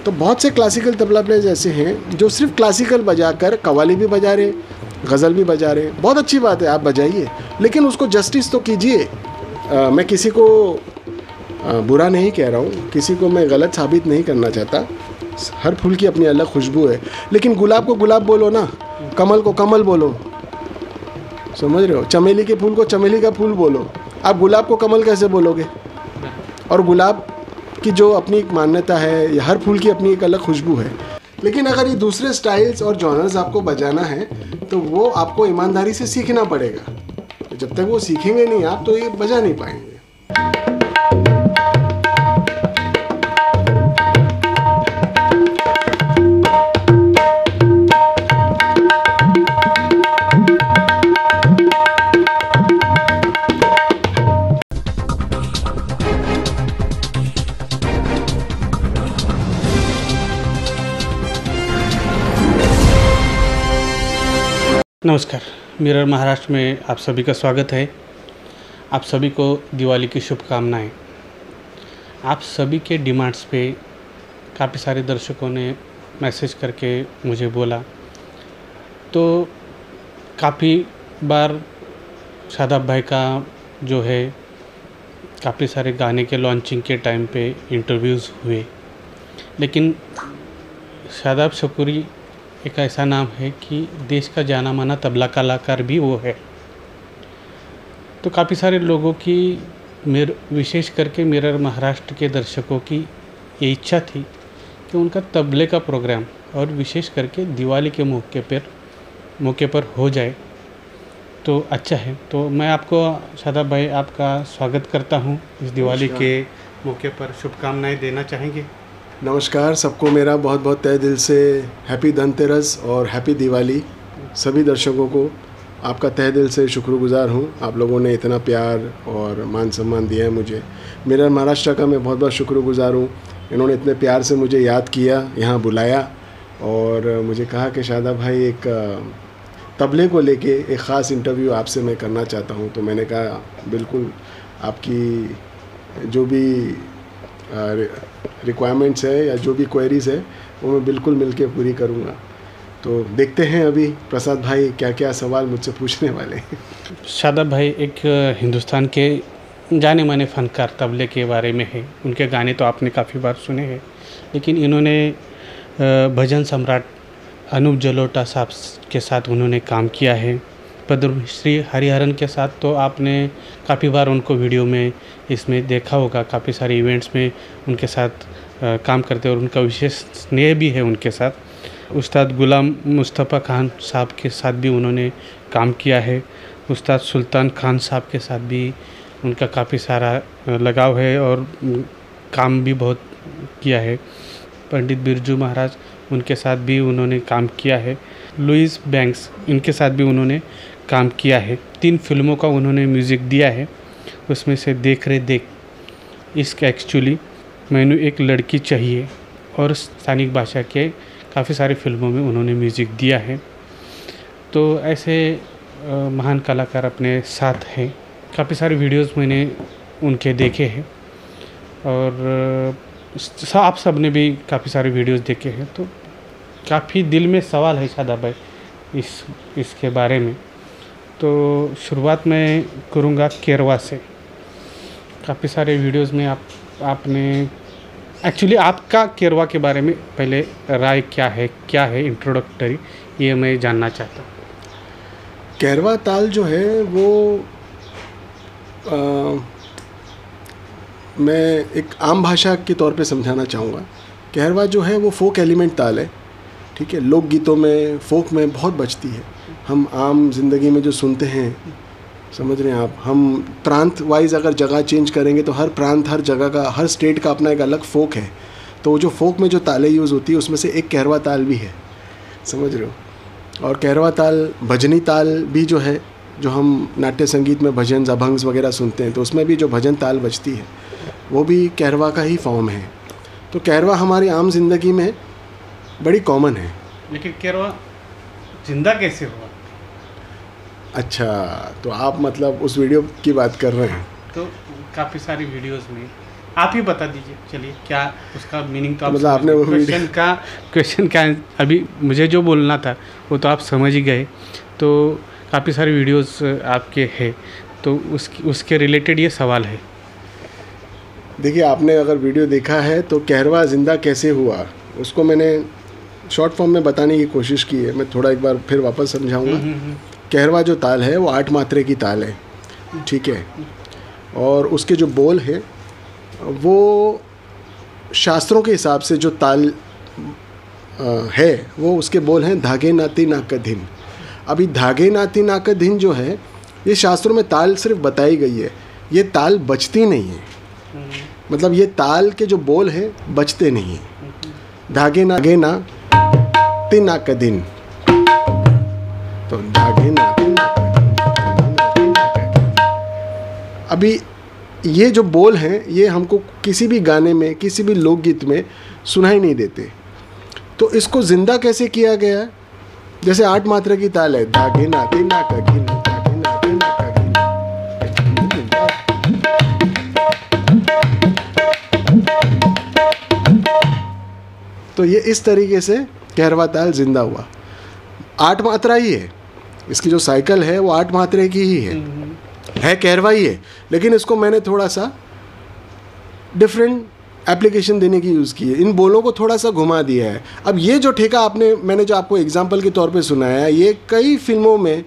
तो बहुत से क्लासिकल तबला प्लेयर्स ऐसे हैं जो सिर्फ क्लासिकल बजाकर कव्वाली भी बजा रहे, गज़ल भी बजा रहे। बहुत अच्छी बात है, आप बजाइए, लेकिन उसको जस्टिस तो कीजिए। मैं किसी को बुरा नहीं कह रहा हूँ, किसी को मैं गलत साबित नहीं करना चाहता। हर फूल की अपनी अलग खुशबू है, लेकिन गुलाब को गुलाब बोलो ना, कमल को कमल बोलो, समझ रहे हो? चमेली के फूल को चमेली का फूल बोलो। आप गुलाब को कमल कैसे बोलोगे? और गुलाब की जो अपनी एक मान्यता है, हर फूल की अपनी एक अलग खुशबू है। लेकिन अगर ये दूसरे स्टाइल्स और जॉनर्स आपको बजाना है तो वो आपको ईमानदारी से सीखना पड़ेगा। तो जब तक वो सीखेंगे नहीं आप, तो ये बजा नहीं पाएंगे। नमस्कार, मिरर महाराष्ट्र में आप सभी का स्वागत है। आप सभी को दिवाली की शुभकामनाएं। आप सभी के डिमांड्स पे काफ़ी सारे दर्शकों ने मैसेज करके मुझे बोला, तो काफ़ी बार शादाब भाई का जो है काफ़ी सारे गाने के लॉन्चिंग के टाइम पे इंटरव्यूज़ हुए, लेकिन शादाब शकूरी एक ऐसा नाम है कि देश का जाना माना तबला कलाकार भी वो है। तो काफ़ी सारे लोगों की विशेष करके मिरर महाराष्ट्र के दर्शकों की ये इच्छा थी कि उनका तबले का प्रोग्राम और विशेष करके दिवाली के मौके पर हो जाए तो अच्छा है। तो मैं आपको शादाब भाई आपका स्वागत करता हूँ इस दिवाली के मौके पर। शुभकामनाएं देना चाहेंगे? नमस्कार सबको, मेरा बहुत बहुत तहे दिल से हैप्पी धनतेरस और हैप्पी दिवाली। सभी दर्शकों को आपका तहे दिल से शुक्रगुजार हूँ। आप लोगों ने इतना प्यार और मान सम्मान दिया है मुझे। मिरर महाराष्ट्र का मैं बहुत बहुत शुक्रगुजार हूँ। इन्होंने इतने प्यार से मुझे याद किया, यहाँ बुलाया और मुझे कहा कि शादाब भाई एक तबले को लेके एक ख़ास इंटरव्यू आपसे मैं करना चाहता हूँ। तो मैंने कहा बिल्कुल, आपकी जो भी रिक्वायरमेंट्स है या जो भी क्वेरीज़ है वो मैं बिल्कुल मिलके पूरी करूँगा। तो देखते हैं अभी प्रसाद भाई क्या क्या सवाल मुझसे पूछने वाले हैं। शादाब भाई एक हिंदुस्तान के जाने माने फ़नकार तबले के बारे में है। उनके गाने तो आपने काफ़ी बार सुने हैं, लेकिन इन्होंने भजन सम्राट अनूप जलोटा साहब के साथ उन्होंने काम किया है। पद्मश्री हरिहरन के साथ तो आपने काफ़ी बार उनको वीडियो में इसमें देखा होगा, काफ़ी सारे इवेंट्स में उनके साथ काम करते और उनका विशेष स्नेह भी है उनके साथ। उस्ताद गुलाम मुस्तफ़ा खान साहब के साथ भी उन्होंने काम किया है। उस्ताद सुल्तान खान साहब के साथ भी उनका काफ़ी सारा लगाव है और काम भी बहुत किया है। पंडित बिरजू महाराज, उनके साथ भी उन्होंने काम किया है। लुइस बैंक्स, इनके साथ भी उन्होंने काम किया है। 3 फिल्मों का उन्होंने म्यूज़िक दिया है, उसमें से देख रे देख, इश्क एक्चुअली, मैनू एक लड़की चाहिए और स्थानिक भाषा के काफ़ी सारी फिल्मों में उन्होंने म्यूज़िक दिया है। तो ऐसे महान कलाकार अपने साथ हैं। काफ़ी सारे वीडियोस मैंने उनके देखे हैं और आप सब ने भी काफ़ी सारे वीडियोस देखे हैं। तो काफ़ी दिल में सवाल है शादाब भाई इसके बारे में। तो शुरुआत मैं करूँगा केरवा से। काफ़ी सारे वीडियोस में आपने एक्चुअली आपका केरवा के बारे में पहले राय क्या है इंट्रोडक्टरी, ये मैं जानना चाहता हूँ। केरवा ताल जो है वो मैं एक आम भाषा के तौर पे समझाना चाहूँगा। केरवा जो है वो फोक एलिमेंट ताल है, ठीक है। लोकगीतों में, फोक में बहुत बजती है। हम आम जिंदगी में जो सुनते हैं, समझ रहे हैं आप, हम प्रांत वाइज अगर जगह चेंज करेंगे तो हर प्रांत, हर जगह का, हर स्टेट का अपना एक अलग फोक है। तो जो फोक में जो तालें यूज़ होती है उसमें से एक केरवा ताल भी है, समझ रहे हो। और केरवा ताल, भजनी ताल भी जो है, जो हम नाट्य संगीत में भजन अभंग्स वगैरह सुनते हैं तो उसमें भी जो भजन ताल बजती है वो भी केरवा का ही फॉर्म है। तो केरवा हमारी आम जिंदगी में बड़ी कॉमन है। लेकिन केरवा जिंदा कैसे हुआ? अच्छा, तो आप मतलब उस वीडियो की बात कर रहे हैं? तो काफ़ी सारी वीडियोस में आप ही बता दीजिए, चलिए क्या उसका मीनिंग तो आप मतलब आपने वो क्वेश्चन का अभी मुझे जो बोलना था वो तो आप समझ ही गए। तो काफ़ी सारे वीडियोस आपके हैं, तो उसके रिलेटेड ये सवाल है। देखिए, आपने अगर वीडियो देखा है तो कहरवा ज़िंदा कैसे हुआ उसको मैंने शॉर्ट फॉर्म में बताने की कोशिश की है। मैं थोड़ा एक बार फिर वापस समझाऊंगा। कहरवा जो ताल है वो 8 मात्रे की ताल है, ठीक है। और उसके जो बोल हैं वो शास्त्रों के हिसाब से जो ताल है वो उसके बोल हैं धागे नाती नाकधिन। अभी धागे नाती नाकधिन जो है ये शास्त्रों में ताल सिर्फ बताई गई है, ये ताल बचती नहीं है। मतलब ये ताल के जो बोल हैं बचते नहीं हैं। धागे ना तीन नाकधिन, तो धागे नाती नाकधिन। अभी ये जो बोल हैं ये हमको किसी भी गाने में, किसी भी लोकगीत में सुनाई नहीं देते। तो इसको ज़िंदा कैसे किया गया है? जैसे 8 मात्रा की ताल है, धागे नाती नाकधिन, धागे नाती नाकधिन। तो ये इस तरीके से कहरवा ताल जिंदा हुआ। 8 मात्रा ही है, इसकी जो साइकिल है वो 8 मात्रा की ही है कहरवा ही है, लेकिन इसको मैंने थोड़ा सा डिफरेंट एप्लीकेशन देने की यूज़ की है। इन बोलों को थोड़ा सा घुमा दिया है। अब ये जो ठेका मैंने जो आपको एग्जांपल के तौर पे सुनाया है, ये कई फिल्मों में,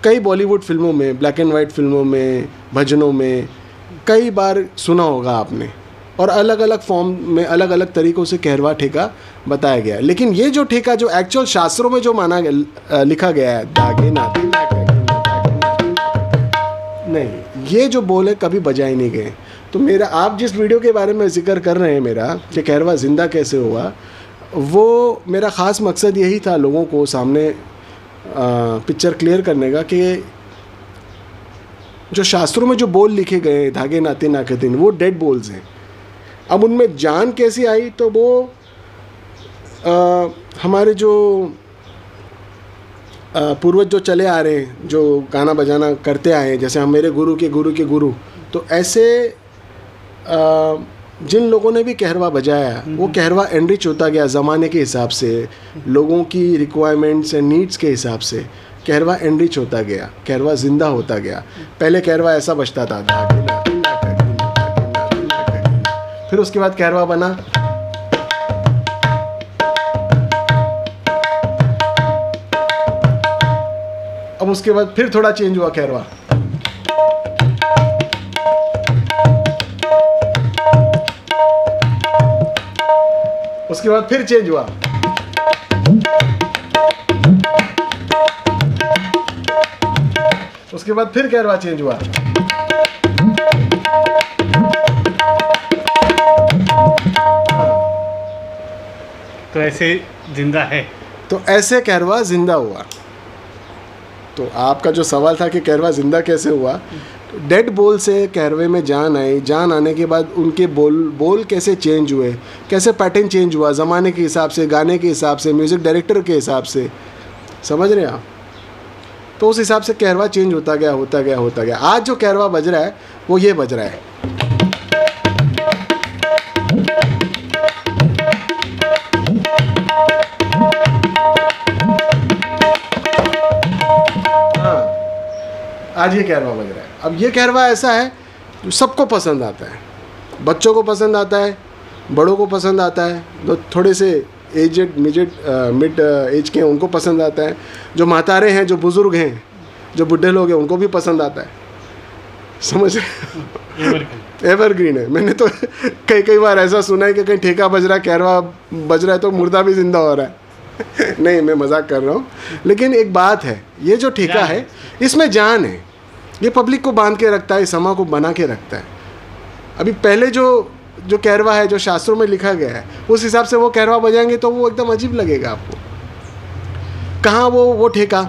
कई बॉलीवुड फिल्मों में, ब्लैक एंड वाइट फिल्मों में, भजनों में कई बार सुना होगा आपने। और अलग अलग फॉर्म में, अलग अलग तरीक़ों से कहरवा ठेका बताया गया है। लेकिन ये जो ठेका जो एक्चुअल शास्त्रों में जो लिखा गया है, धागे नाती नहीं, ये जो बोल है कभी बजाए नहीं गए। तो मेरा, आप जिस वीडियो के बारे में जिक्र कर रहे हैं मेरा कि कहरवा ज़िंदा कैसे हुआ, वो मेरा ख़ास मकसद यही था लोगों को सामने पिक्चर क्लियर करने का कि जो शास्त्रों में जो बोल लिखे गए हैं, धागे नाते नाकदिन, वो डेड बोल्स हैं। अब उनमें जान कैसे आई, तो वो हमारे जो पूर्वज जो चले आ रहे हैं, जो गाना बजाना करते आए हैं, जैसे हम मेरे गुरु के गुरु के गुरु, तो ऐसे जिन लोगों ने भी कहरवा बजाया वो कहरवा एनरिच होता गया ज़माने के हिसाब से, लोगों की रिक्वायरमेंट्स एंड नीड्स के हिसाब से कहरवा एनरिच होता गया, कहरवा ज़िंदा होता गया। पहले कहरवा ऐसा बजता था, फिर उसके बाद कहरवा बना अब उसके बाद फिर थोड़ा चेंज हुआ कहरवा, उसके बाद फिर चेंज हुआ, उसके बाद फिर कहरवा चेंज हुआ। तो ऐसे जिंदा है, तो ऐसे कहरवा जिंदा हुआ। तो आपका जो सवाल था कि कहरवा ज़िंदा कैसे हुआ, तो डेड बोल से कहरवे में जान आई, जान आने के बाद उनके बोल कैसे चेंज हुए, कैसे पैटर्न चेंज हुआ ज़माने के हिसाब से, गाने के हिसाब से, म्यूज़िक डायरेक्टर के हिसाब से, समझ रहे हैं आप। तो उस हिसाब से कहरवा चेंज होता गया होता गया होता गया। आज जो कहरवा बज रहा है वो ये बज रहा है। आज ये कहरवा बज रहा है। अब ये कहरवा ऐसा है जो सबको पसंद आता है, बच्चों को पसंद आता है, बड़ों को पसंद आता है, जो थोड़े से मिड एज के हैं उनको पसंद आता है, जो मातारे हैं, जो बुज़ुर्ग हैं, जो बुढ़े लोग हैं उनको भी पसंद आता है। समझ एवरग्रीन है। मैंने तो कई बार ऐसा सुना है कि कहीं ठेका बज रहा है, कहरवा बज रहा है तो मुर्दा भी जिंदा हो रहा है। नहीं, मैं मजाक कर रहा हूँ, लेकिन एक बात है, ये जो ठेका है इसमें जान है, ये पब्लिक को बांध के रखता है, समा को बना के रखता है। अभी पहले जो कहरवा है, जो शास्त्रों में लिखा गया है, उस हिसाब से वो कहरवा बजाएंगे तो वो एकदम अजीब लगेगा आपको। कहाँ वो ठेका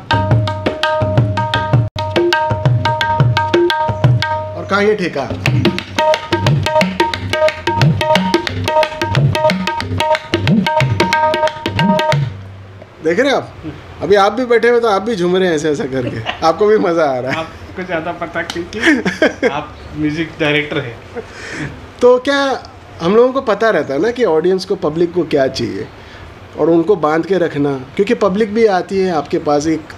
और कहाँ ये ठेका। देख रहे हैं आप, अभी आप भी बैठे हुए तो आप भी झूम रहे हैं ऐसे ऐसा करके, आपको भी मज़ा आ रहा है। आपको ज़्यादा पता क्योंकि आप म्यूजिक डायरेक्टर हैं। तो क्या हम लोगों को पता रहता है ना कि ऑडियंस को, पब्लिक को क्या चाहिए, और उनको बांध के रखना, क्योंकि पब्लिक भी आती है आपके पास एक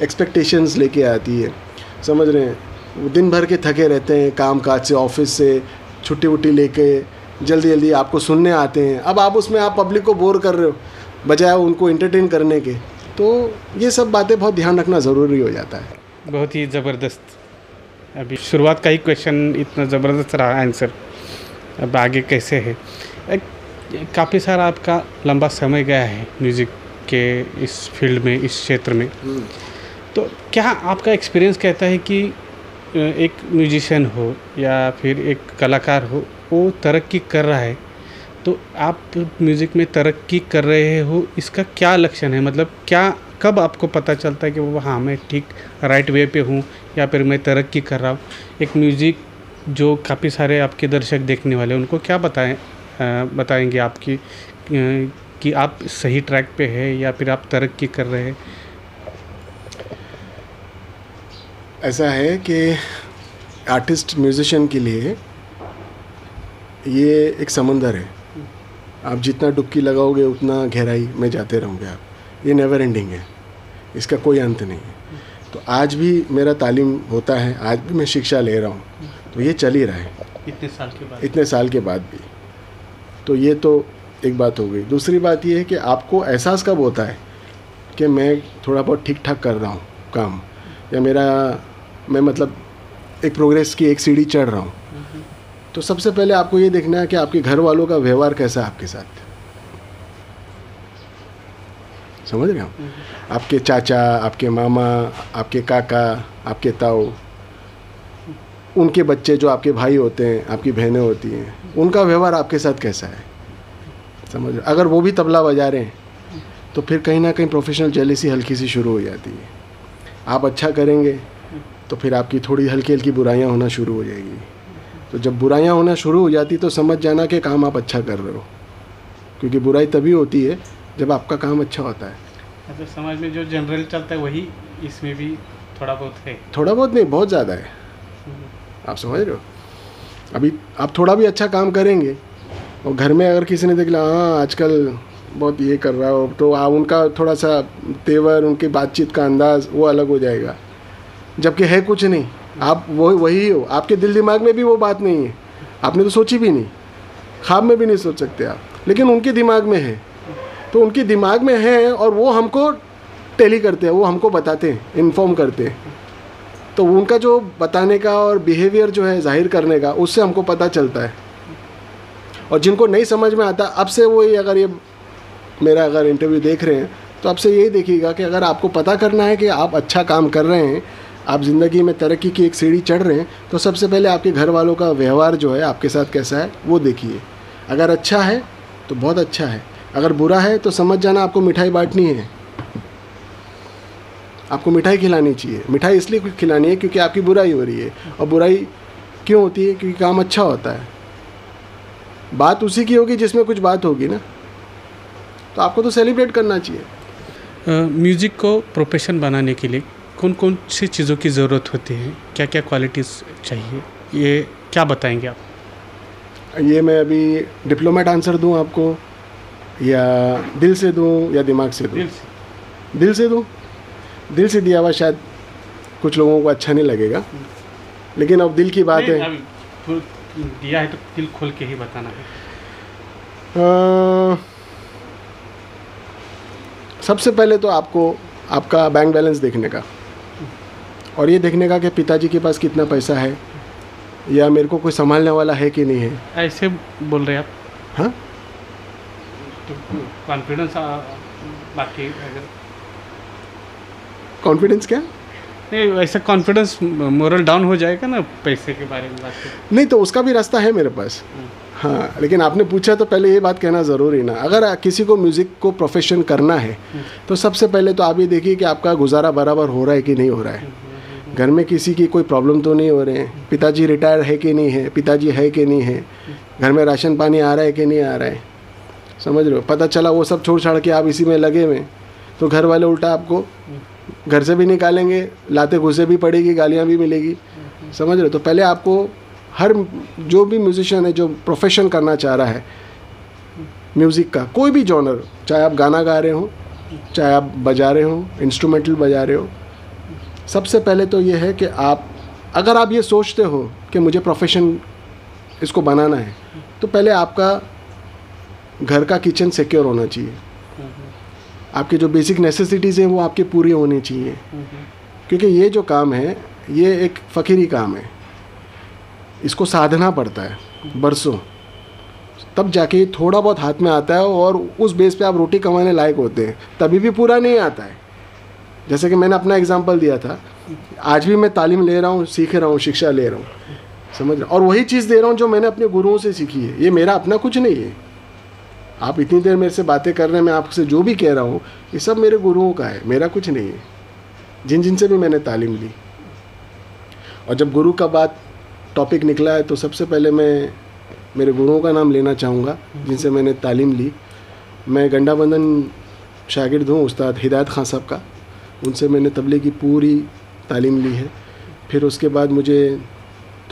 एक्सपेक्टेशंस लेके आती है, समझ रहे हैं। वो दिन भर के थके रहते हैं काम काज से, ऑफिस से छुट्टी वुट्टी लेके जल्दी जल्दी आपको सुनने आते हैं। अब आप उसमें आप पब्लिक को बोर कर रहे हो बजाय उनको एंटरटेन करने के। तो ये सब बातें बहुत ध्यान रखना ज़रूरी हो जाता है। बहुत ही ज़बरदस्त। अभी शुरुआत का ही क्वेश्चन इतना ज़बरदस्त रहा आंसर, अब आगे कैसे है। काफ़ी सारा आपका लंबा समय गया है म्यूज़िक के इस फील्ड में, इस क्षेत्र में। तो क्या आपका एक्सपीरियंस कहता है कि एक म्यूजिशियन हो या फिर एक कलाकार हो, वो तरक्की कर रहा है, तो आप म्यूज़िक में तरक्की कर रहे हो, इसका क्या लक्षण है? मतलब क्या, कब आपको पता चलता है कि वो हाँ मैं ठीक राइट वे पे हूँ या फिर मैं तरक्की कर रहा हूँ? एक म्यूज़िक जो काफ़ी सारे आपके दर्शक देखने वाले, उनको क्या बताएंगे आपकी कि आप सही ट्रैक पे है या फिर आप तरक्की कर रहे हैं? ऐसा है कि आर्टिस्ट म्यूजिशियन के लिए ये एक समंदर है। आप जितना डुबकी लगाओगे उतना गहराई में जाते रहोगे आप। ये नेवर एंडिंग है, इसका कोई अंत नहीं है। तो आज भी मेरा तालीम होता है, आज भी मैं शिक्षा ले रहा हूँ, तो ये चल ही रहा है इतने साल के बाद भी। तो ये तो एक बात हो गई। दूसरी बात ये है कि आपको एहसास कब होता है कि मैं थोड़ा बहुत ठीक ठाक कर रहा हूँ काम, या मैं मतलब एक प्रोग्रेस की एक सीढ़ी चढ़ रहा हूँ। तो सबसे पहले आपको ये देखना है कि आपके घर वालों का व्यवहार कैसा है आपके साथ। समझ रहे हो? आपके चाचा, आपके मामा, आपके काका, आपके ताऊ, उनके बच्चे जो आपके भाई होते हैं, आपकी बहनें होती हैं, उनका व्यवहार आपके साथ कैसा है? समझ रहे? अगर वो भी तबला बजा रहे हैं तो फिर कहीं ना कहीं प्रोफेशनल जेलेसी हल्की सी शुरू हो जाती है। आप अच्छा करेंगे तो फिर आपकी थोड़ी हल्की हल्की बुराइयां होना शुरू हो जाएगी। तो जब बुराइयां होना शुरू हो जाती तो समझ जाना कि काम आप अच्छा कर रहे हो, क्योंकि बुराई तभी होती है जब आपका काम अच्छा होता है। अच्छा, समाज में जो जनरल चलता है वही इसमें भी थोड़ा बहुत है? थोड़ा बहुत नहीं, बहुत ज़्यादा है। आप समझ रहे हो? अभी आप थोड़ा भी अच्छा काम करेंगे और घर में अगर किसी ने देख लिया हाँ आजकल बहुत ये कर रहा हो, तो उनका थोड़ा सा तेवर, उनकी बातचीत का अंदाज़ वो अलग हो जाएगा। जबकि है कुछ नहीं, आप वही हो, आपके दिल दिमाग में भी वो बात नहीं है, आपने तो सोची भी नहीं, ख्वाब में भी नहीं सोच सकते आप, लेकिन उनके दिमाग में है। तो उनके दिमाग में है और वो हमको टेली करते हैं, वो हमको बताते हैं, इन्फॉर्म करते हैं। तो उनका जो बताने का और बिहेवियर जो है जाहिर करने का, उससे हमको पता चलता है। और जिनको नहीं समझ में आता, अब से वही अगर ये मेरा अगर इंटरव्यू देख रहे हैं तो अब से यही देखिएगा कि अगर आपको पता करना है कि आप अच्छा काम कर रहे हैं, आप ज़िंदगी में तरक्की की एक सीढ़ी चढ़ रहे हैं, तो सबसे पहले आपके घर वालों का व्यवहार जो है आपके साथ कैसा है वो देखिए। अगर अच्छा है तो बहुत अच्छा है, अगर बुरा है तो समझ जाना आपको मिठाई बांटनी है, आपको मिठाई खिलानी चाहिए। मिठाई इसलिए खिलानी है क्योंकि आपकी बुराई हो रही है, और बुराई क्यों होती है? क्योंकि काम अच्छा होता है। बात उसी की होगी जिसमें कुछ बात होगी ना, तो आपको तो सेलिब्रेट करना चाहिए। म्यूज़िक को प्रोफेशन बनाने के लिए कौन कौन सी चीज़ों की ज़रूरत होती है, क्या क्या क्वालिटीज़ चाहिए, ये क्या बताएंगे आप? ये मैं अभी डिप्लोमेट आंसर दूं आपको, या दिल से दूं या दिमाग से दूं? दिल से दूं। दिल से दिया हुआ शायद कुछ लोगों को अच्छा नहीं लगेगा, लेकिन अब दिल की बात है, दिया है तो दिल खोल के ही बताना है। सबसे पहले तो आपको आपका बैंक बैलेंस देखने का, और ये देखने का कि पिताजी के पास कितना पैसा है, या मेरे को कोई संभालने वाला है कि नहीं है। ऐसे बोल रहे हैं आप? हाँ, तो कॉन्फिडेंस बाकी अगर कॉन्फिडेंस क्या नहीं, ऐसा कॉन्फिडेंस मोरल डाउन हो जाएगा ना पैसे के बारे में बात करते। नहीं, तो उसका भी रास्ता है मेरे पास। हाँ, लेकिन आपने पूछा तो पहले ये बात कहना ज़रूरी ना। अगर किसी को म्यूज़िक को प्रोफेशन करना है तो सबसे पहले तो आप ये देखिए कि आपका गुजारा बराबर हो रहा है कि नहीं हो रहा है। घर में किसी की कोई प्रॉब्लम तो नहीं हो रहे हैं, पिताजी रिटायर है कि नहीं है, पिताजी है कि नहीं है, घर में राशन पानी आ रहा है कि नहीं आ रहा है। समझ रहे हो? पता चला वो सब छोड़ छाड़ के आप इसी में लगे हुए, तो घर वाले उल्टा आपको घर से भी निकालेंगे, लाते घुसे भी पड़ेगी, गालियाँ भी मिलेगी, समझ रहे हो। तो पहले आपको हर जो भी म्यूजिशियन है जो प्रोफेशन करना चाह रहा है म्यूज़िक का, कोई भी जॉनर, चाहे आप गाना गा रहे हो, चाहे आप बजा रहे हो, इंस्ट्रूमेंटल बजा रहे हो, सबसे पहले तो ये है कि आप अगर आप ये सोचते हो कि मुझे प्रोफेशन इसको बनाना है, तो पहले आपका घर का किचन सिक्योर होना चाहिए, आपकी जो बेसिक नेसेसिटीज़ हैं वो आपकी पूरी होनी चाहिए, क्योंकि ये जो काम है ये एक फ़कीरी काम है, इसको साधना पड़ता है बरसों, तब जाके थोड़ा बहुत हाथ में आता है और उस बेस पे आप रोटी कमाने लायक होते हैं। तभी भी पूरा नहीं आता है। जैसे कि मैंने अपना एग्जांपल दिया था, आज भी मैं तालीम ले रहा हूँ, सीख रहा हूँ, शिक्षा ले रहा हूँ, समझ रहे, और वही चीज़ दे रहा हूँ जो मैंने अपने गुरुओं से सीखी है। ये मेरा अपना कुछ नहीं है। आप इतनी देर मेरे से बातें कर रहे हैं, मैं आपसे जो भी कह रहा हूँ ये सब मेरे गुरुओं का है, मेरा कुछ नहीं है, जिन जिन से भी मैंने तालीम ली। और जब गुरु का बात टॉपिक निकला है तो सबसे पहले मैं मेरे गुरुओं का नाम लेना चाहूँगा जिनसे मैंने तालीम ली। मैं गंडाबंधन शागिर्द हूँ उस्ताद हिदायत खान साहब का, उनसे मैंने तबले की पूरी तालीम ली है। फिर उसके बाद मुझे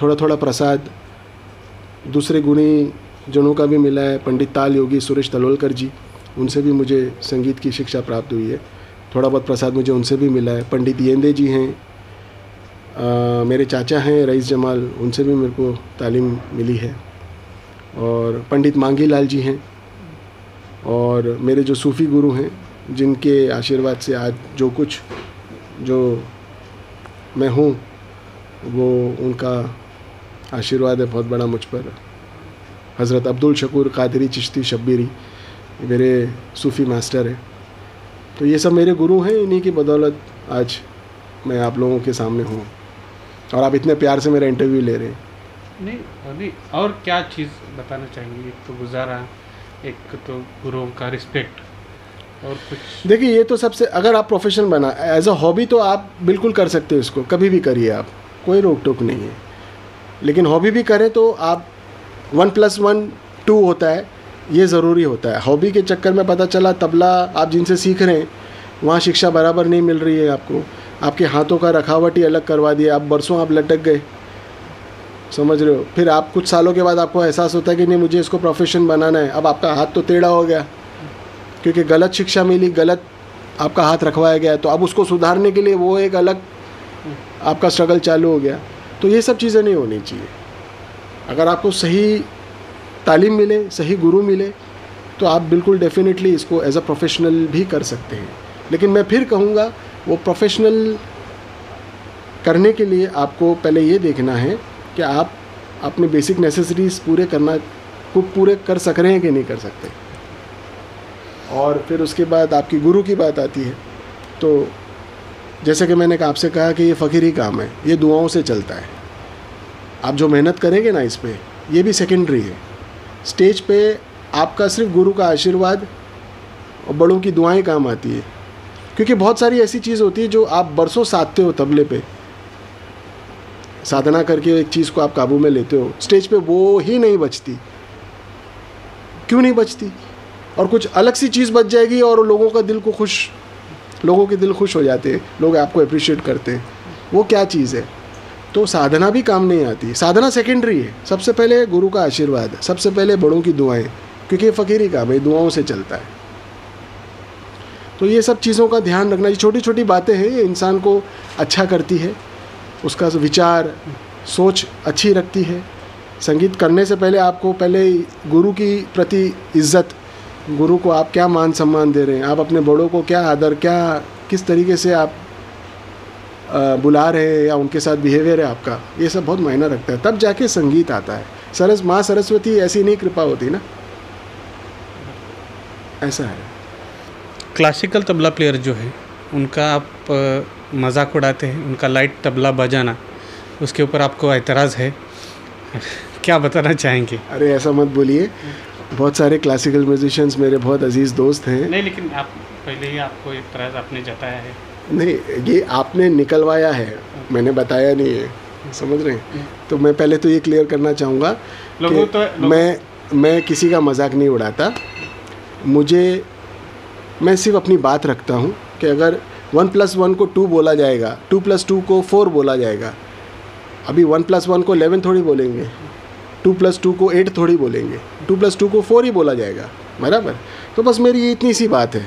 थोड़ा थोड़ा प्रसाद दूसरे गुणी जनों का भी मिला है, पंडित ताल योगी सुरेश तलोलकर जी, उनसे भी मुझे संगीत की शिक्षा प्राप्त हुई है। थोड़ा बहुत प्रसाद मुझे उनसे भी मिला है। पंडित येंदे जी हैं, मेरे चाचा हैं रईस जमाल, उनसे भी मेरे को तालीम मिली है। और पंडित मांगी लाल जी हैं, और मेरे जो सूफ़ी गुरु हैं जिनके आशीर्वाद से आज जो कुछ जो मैं हूँ वो उनका आशीर्वाद है बहुत बड़ा मुझ पर। हज़रत अब्दुल शकूर कादरी चिश्ती शब्बीरी मेरे सूफ़ी मास्टर हैं। तो ये सब मेरे गुरु हैं, इन्हीं की बदौलत आज मैं आप लोगों के सामने हूँ और आप इतने प्यार से मेरा इंटरव्यू ले रहे हैं। नहीं, और क्या चीज़ बताना चाहेंगे? एक तो गुजारा, एक तो गुरुओं का रिस्पेक्ट, और कुछ? देखिए, ये तो सबसे, अगर आप प्रोफेशन बना एज अ हॉबी तो आप बिल्कुल कर सकते हो, इसको कभी भी करिए आप, कोई रोक टोक नहीं है। लेकिन हॉबी भी करें तो आप 1+1 2 होता है, ये ज़रूरी होता है। हॉबी के चक्कर में पता चला तबला आप जिनसे सीख रहे हैं वहाँ शिक्षा बराबर नहीं मिल रही है आपको, आपके हाथों का रखावट ही अलग करवा दिया, आप बरसों आप लटक गए, समझ रहे हो। फिर आप कुछ सालों के बाद आपको एहसास होता है कि नहीं मुझे इसको प्रोफेशन बनाना है। अब आपका हाथ तो टेढ़ा हो गया क्योंकि गलत शिक्षा मिली, गलत आपका हाथ रखवाया गया, तो अब उसको सुधारने के लिए वो एक अलग आपका स्ट्रगल चालू हो गया। तो ये सब चीज़ें नहीं होनी चाहिए। अगर आपको सही तालीम मिले, सही गुरु मिले, तो आप बिल्कुल डेफिनेटली इसको एज अ प्रोफेशनल भी कर सकते हैं। लेकिन मैं फिर कहूँगा वो प्रोफेशनल करने के लिए आपको पहले ये देखना है कि आप अपने बेसिक नेसेसिटीज़ पूरे कर सक रहे हैं कि नहीं कर सकते। और फिर उसके बाद आपकी गुरु की बात आती है। तो जैसे कि मैंने आपसे कहा कि ये फ़कीरी काम है, ये दुआओं से चलता है। आप जो मेहनत करेंगे ना इस पे, ये भी सेकेंडरी है। स्टेज पे आपका सिर्फ गुरु का आशीर्वाद और बड़ों की दुआएं काम आती है, क्योंकि बहुत सारी ऐसी चीज़ होती है जो आप बरसों साधते हो, तबले पे साधना करके एक चीज़ को आप काबू में लेते हो, स्टेज पे वो ही नहीं बचती। क्यों नहीं बचती? और कुछ अलग सी चीज़ बच जाएगी और लोगों के दिल खुश हो जाते हैं, लोग आपको अप्रिशिएट करते हैं। वो क्या चीज़ है? तो साधना भी काम नहीं आती। साधना सेकेंडरी है, सबसे पहले गुरु का आशीर्वाद, सबसे पहले बड़ों की दुआएं, क्योंकि ये फ़कीरी काम है, दुआओं से चलता है। तो ये सब चीज़ों का ध्यान रखना, ये छोटी छोटी बातें हैं, ये इंसान को अच्छा करती है, उसका विचार सोच अच्छी रखती है। संगीत करने से पहले आपको पहले गुरु की प्रति इज़्ज़त, गुरु को आप क्या मान सम्मान दे रहे हैं, आप अपने बड़ों को क्या आदर, क्या किस तरीके से आप बुला रहे हैं या उनके साथ बिहेवियर है आपका, ये सब बहुत मायना रखता है। तब जाके संगीत आता है। माँ सरस्वती ऐसी नहीं कृपा होती ना, ऐसा है। क्लासिकल तबला प्लेयर जो है उनका आप मजाक उड़ाते हैं, उनका लाइट तबला बजाना, उसके ऊपर आपको एतराज़ है, क्या बताना चाहेंगे? अरे ऐसा मत बोलिए, बहुत सारे क्लासिकल म्यूजिशियंस मेरे बहुत अजीज़ दोस्त हैं। नहीं, लेकिन आप पहले ही आपको एतराज़ आपने जताया है। नहीं, ये आपने निकलवाया है, मैंने बताया नहीं है, समझ रहे हैं। तो मैं पहले तो ये क्लियर करना चाहूँगा कि मैं किसी का मजाक नहीं उड़ाता। मैं सिर्फ अपनी बात रखता हूँ कि अगर 1+1 को 2 बोला जाएगा, 2+2 को 4 बोला जाएगा। अभी 1+1 को 11 थोड़ी बोलेंगे, 2+2 को 8 थोड़ी बोलेंगे, 2+2 को 4 ही बोला जाएगा, बराबर। तो बस मेरी ये इतनी सी बात है।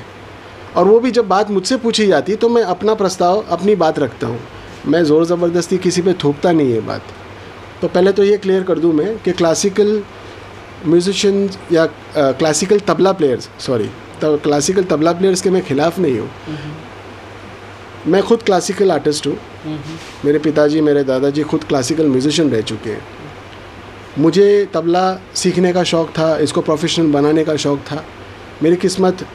और वो भी जब बात मुझसे पूछी जाती है तो मैं अपना प्रस्ताव, अपनी बात रखता हूँ। मैं ज़ोर ज़बरदस्ती किसी पे थोपता नहीं है बात। तो पहले तो ये क्लियर कर दूँ मैं कि क्लासिकल म्यूजिशियन या classical tabla players, classical tabla players के मैं ख़िलाफ़ नहीं हूँ। मैं खुद क्लासिकल आर्टिस्ट हूँ। मेरे पिताजी, मेरे दादाजी खुद क्लासिकल म्यूजिशियन रह चुके हैं। मुझे तबला सीखने का शौक़ था, इसको प्रोफेशनल बनाने का शौक़ था। मेरी किस्मत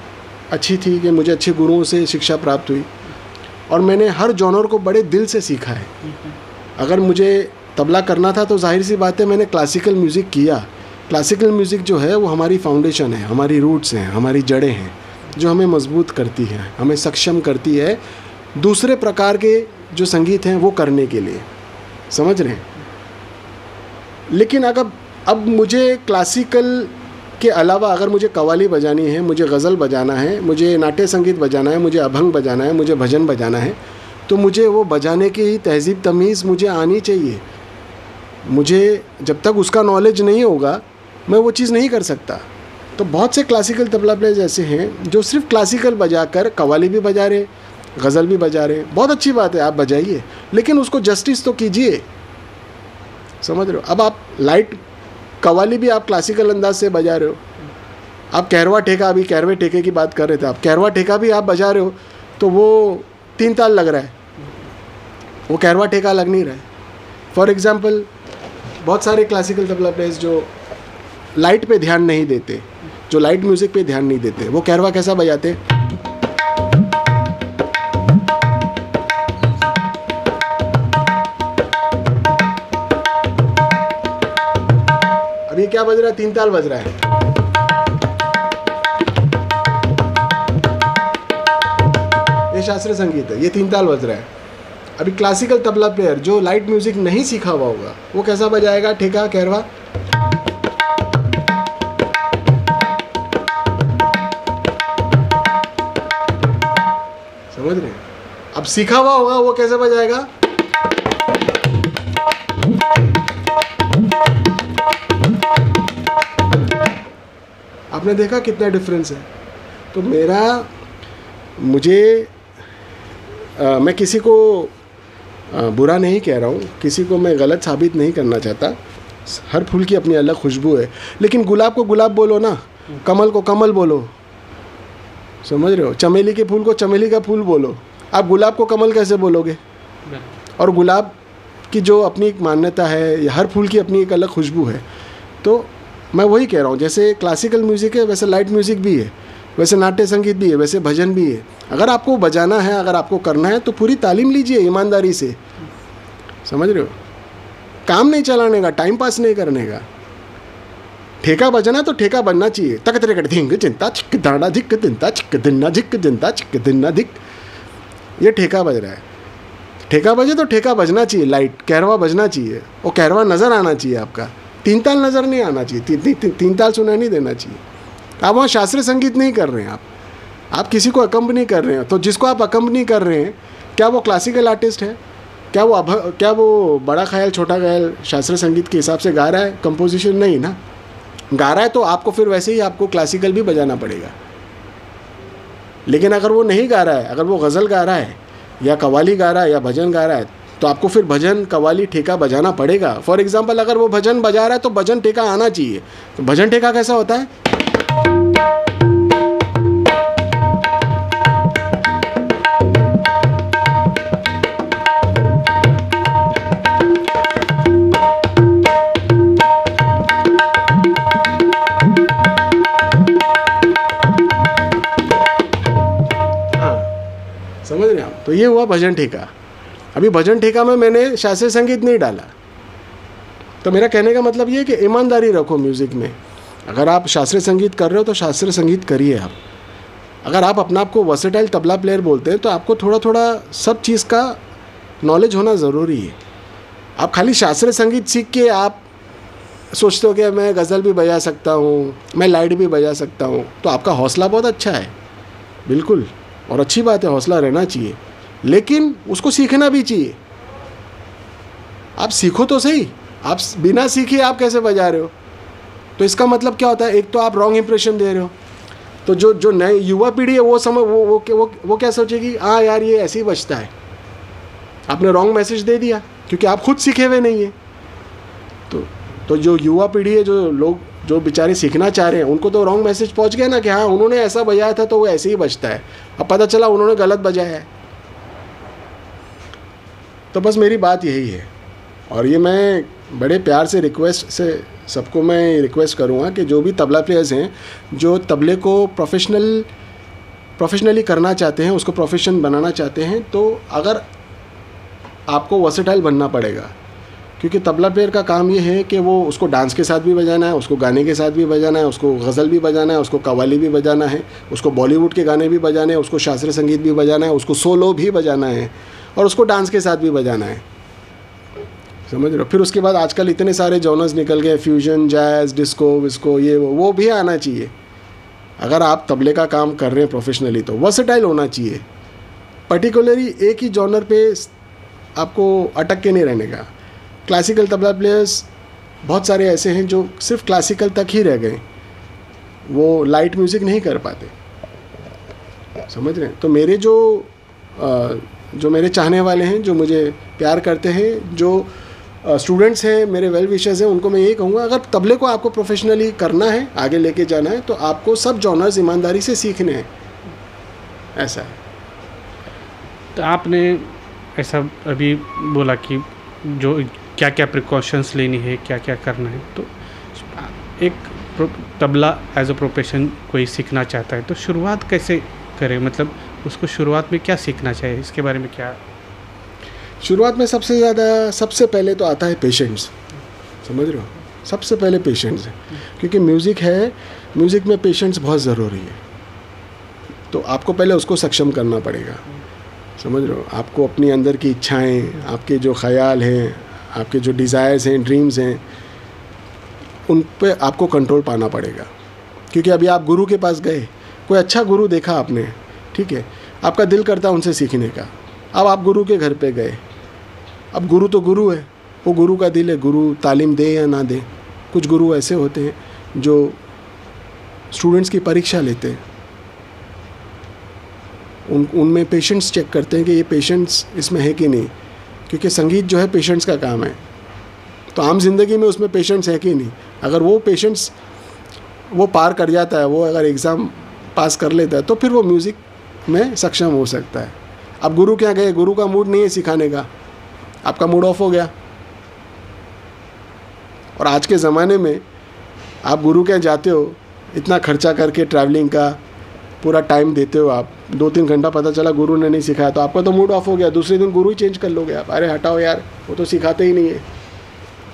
अच्छी थी कि मुझे अच्छे गुरुओं से शिक्षा प्राप्त हुई और मैंने हर जॉनर को बड़े दिल से सीखा है। अगर मुझे तबला करना था तो जाहिर सी बात है मैंने क्लासिकल म्यूज़िक किया। क्लासिकल म्यूज़िक जो है वो हमारी फाउंडेशन है, हमारी रूट्स हैं, हमारी जड़ें हैं, जो हमें मजबूत करती है, हमें सक्षम करती है दूसरे प्रकार के जो संगीत हैं वो करने के लिए, समझ रहे हैं। लेकिन अगर अब मुझे क्लासिकल के अलावा अगर मुझे कव्वाली बजानी है, मुझे गज़ल बजाना है, मुझे नाट्य संगीत बजाना है, मुझे अभंग बजाना है, मुझे भजन बजाना है, तो मुझे वो बजाने की तहज़ीब तमीज़ मुझे आनी चाहिए। मुझे जब तक उसका नॉलेज नहीं होगा मैं वो चीज़ नहीं कर सकता। तो बहुत से क्लासिकल तबला प्लेयर्स ऐसे हैं जो सिर्फ क्लासिकल बजाकर कव्वाली भी बजा रहे, गज़ल भी बजा रहे। बहुत अच्छी बात है, आप बजाइए, लेकिन उसको जस्टिस तो कीजिए, समझ रहे हो। अब आप लाइट कव्वाली भी आप क्लासिकल अंदाज से बजा रहे हो। आप कैरवा ठेका, अभी कैरवे ठेके की बात कर रहे थे, आप कैरवा ठेका भी आप बजा रहे हो तो वो 3 ताल लग रहा है, वो कैरवा ठेका लग नहीं रहा है। फॉर एग्ज़ाम्पल बहुत सारे क्लासिकल तबला प्लेयर्स जो लाइट पे ध्यान नहीं देते, जो लाइट म्यूज़िक पे ध्यान नहीं देते, वो कैरवा कैसा बजाते? अभी क्या बज रहा है? 3 ताल बज रहा है। ये शास्त्रीय संगीत है, ये 3 ताल बज रहा है। अभी क्लासिकल तबला प्लेयर जो लाइट म्यूजिक नहीं सीखा हुआ होगा वो कैसा बजाएगा ठेका, कैरवा? समझ रहे हैं? अब सीखा हुआ होगा वो कैसे बजाएगा? आपने देखा कितना डिफरेंस है। तो मैं किसी को बुरा नहीं कह रहा हूँ, किसी को मैं गलत साबित नहीं करना चाहता। हर फूल की अपनी अलग खुशबू है, लेकिन गुलाब को गुलाब बोलो ना, कमल को कमल बोलो, समझ रहे हो। चमेली के फूल को चमेली का फूल बोलो। आप गुलाब को कमल कैसे बोलोगे? और गुलाब की जो अपनी एक मान्यता है, हर फूल की अपनी एक अलग खुशबू है। तो मैं वही कह रहा हूँ, जैसे क्लासिकल म्यूज़िक है वैसे लाइट म्यूज़िक भी है, वैसे नाट्य संगीत भी है, वैसे भजन भी है। अगर आपको बजाना है, अगर आपको करना है तो पूरी तालीम लीजिए ईमानदारी से, समझ रहे हो। काम नहीं चलाने का, टाइम पास नहीं करने का। ठेका बजना तो ठेका बनना चाहिए। तक तक धिंग चिंता चिक दाना धिक चिंता चिक दिन्ना झिक चिंता चिक दिन्ना धिक, ये ठेका बज रहा है। ठेका बजे तो ठेका बजना चाहिए, लाइट कैरवा बजना चाहिए, और कैरवा नज़र आना चाहिए आपका। 3 ताल नज़र नहीं आना चाहिए, 3 ताल सुनाई नहीं देना चाहिए। आप वहाँ शास्त्रीय संगीत नहीं कर रहे हैं, आप किसी को अकम्पनी कर रहे हैं। तो जिसको आप अकम्पनी कर रहे हैं, क्या वो क्लासिकल आर्टिस्ट है? क्या वो बड़ा ख्याल छोटा ख्याल शास्त्रीय संगीत के हिसाब से गा रहा है? कंपोजिशन नहीं ना, गा रहा है तो आपको फिर वैसे ही आपको क्लासिकल भी बजाना पड़ेगा। लेकिन अगर वो नहीं गा रहा है, अगर वो गज़ल गा रहा है या कव्वाली गा रहा है या भजन गा रहा है, तो आपको फिर भजन कव्वाली ठेका बजाना पड़ेगा। फॉर एग्जांपल अगर वो भजन बजा रहा है तो भजन ठेका आना चाहिए। तो भजन ठेका कैसा होता है? समझ रहे हैं आप? तो ये हुआ भजन ठेका। अभी भजन ठेका में मैंने शास्त्रीय संगीत नहीं डाला। तो मेरा कहने का मतलब ये है कि ईमानदारी रखो म्यूज़िक में। अगर आप शास्त्रीय संगीत कर रहे हो तो शास्त्रीय संगीत करिए आप। अगर आप अपने आप को वर्सेटाइल तबला प्लेयर बोलते हैं तो आपको थोड़ा थोड़ा सब चीज़ का नॉलेज होना ज़रूरी है। आप खाली शास्त्रीय संगीत सीख के आप सोचते हो कि मैं गज़ल भी बजा सकता हूँ, मैं लाइट भी बजा सकता हूँ, तो आपका हौसला बहुत अच्छा है, बिल्कुल। और अच्छी बात है, हौसला रहना चाहिए, लेकिन उसको सीखना भी चाहिए। आप सीखो तो सही, आप बिना सीखे आप कैसे बजा रहे हो? तो इसका मतलब क्या होता है? एक तो आप रॉन्ग इंप्रेशन दे रहे हो। तो जो नए युवा पीढ़ी है वो समझ वो क्या सोचेगी? हाँ यार, ये ऐसे ही बजता है। आपने रॉन्ग मैसेज दे दिया, क्योंकि आप खुद सीखे हुए नहीं है। तो जो युवा पीढ़ी है, जो लोग जो बेचारे सीखना चाह रहे हैं, उनको तो रॉन्ग मैसेज पहुंच गया ना कि हाँ उन्होंने ऐसा बजाया था तो वो ऐसे ही बजता है। अब पता चला उन्होंने गलत बजाया है। तो बस मेरी बात यही है, और ये मैं बड़े प्यार से रिक्वेस्ट से सबको मैं रिक्वेस्ट करूँगा कि जो भी तबला प्लेयर्स हैं, जो तबले को प्रोफेशनली करना चाहते हैं, उसको प्रोफेशन बनाना चाहते हैं, तो अगर आपको वर्सेटाइल बनना पड़ेगा, क्योंकि तबला प्लेयर का काम ये है कि वो उसको डांस के साथ भी बजाना है, उसको गाने के साथ भी बजाना है, उसको गज़ल भी बजाना है, उसको कव्वाली भी बजाना है, उसको बॉलीवुड के गाने भी बजाने हैं, उसको शास्त्रीय संगीत भी बजाना है, उसको सोलो भी बजाना है, और उसको डांस के साथ भी बजाना है। समझ रहे हो? फिर उसके बाद आजकल इतने सारे जॉनर्स निकल गए, फ्यूजन, जैज़, डिस्को विस्को, ये वो भी आना चाहिए। अगर आप तबले का काम कर रहे हैं प्रोफेशनली तो वर्सेटाइल होना चाहिए। पर्टिकुलरली एक ही जॉनर पे आपको अटक के नहीं रहने का। क्लासिकल तबला प्लेयर्स बहुत सारे ऐसे हैं जो सिर्फ क्लासिकल तक ही रह गए, वो लाइट म्यूज़िक नहीं कर पाते। समझ रहे हैं? तो मेरे जो मेरे चाहने वाले हैं, जो मुझे प्यार करते हैं, जो स्टूडेंट्स हैं, मेरे वेल विशर्स हैं, उनको मैं यही कहूँगा, अगर तबले को आपको प्रोफेशनली करना है, आगे लेके जाना है, तो आपको सब जॉनर्स ईमानदारी से सीखने हैं। ऐसा है। तो आपने ऐसा अभी बोला कि जो क्या क्या प्रिकॉशंस लेनी है, क्या क्या करना है, तो एक तबला एज अ प्रोफेशन कोई सीखना चाहता है तो शुरुआत कैसे करे? मतलब उसको शुरुआत में क्या सीखना चाहिए, इसके बारे में क्या? शुरुआत में सबसे पहले तो आता है पेशेंस। समझ रहे हो? सबसे पहले पेशेंस है, क्योंकि म्यूज़िक में पेशेंस बहुत ज़रूरी है। तो आपको पहले उसको सक्षम करना पड़ेगा। समझ रहे हो? आपको अपनी अंदर की इच्छाएं, आपके जो ख्याल हैं, आपके जो डिज़ायर्स हैं, ड्रीम्स हैं, उन पे आपको कंट्रोल पाना पड़ेगा। क्योंकि अभी आप गुरु के पास गए, कोई अच्छा गुरु देखा आपने, ठीक है, आपका दिल करता उनसे सीखने का। अब आप गुरु के घर पे गए, अब गुरु तो गुरु है, वो गुरु का दिल है, गुरु तालीम दे या ना दे। कुछ गुरु ऐसे होते हैं जो स्टूडेंट्स की परीक्षा लेते हैं, उनमें पेशेंस चेक करते हैं कि ये पेशेंस इसमें है कि नहीं, क्योंकि संगीत जो है पेशेंस का काम है। तो आम जिंदगी में उसमें पेशेंस है कि नहीं, अगर वो पेशेंस वो पार कर जाता है, वो अगर एग्ज़ाम पास कर लेता है, तो फिर वो म्यूज़िक में सक्षम हो सकता है। अब गुरु क्या गए, गुरु का मूड नहीं है सिखाने का, आपका मूड ऑफ हो गया। और आज के ज़माने में आप गुरु क्या जाते हो, इतना खर्चा करके ट्रैवलिंग का पूरा टाइम देते हो, आप 2-3 घंटा, पता चला गुरु ने नहीं सिखाया, तो आपका तो मूड ऑफ हो गया। दूसरे दिन गुरु ही चेंज कर लोगे आप, अरे हटाओ यार, वो तो सिखाते ही नहीं है,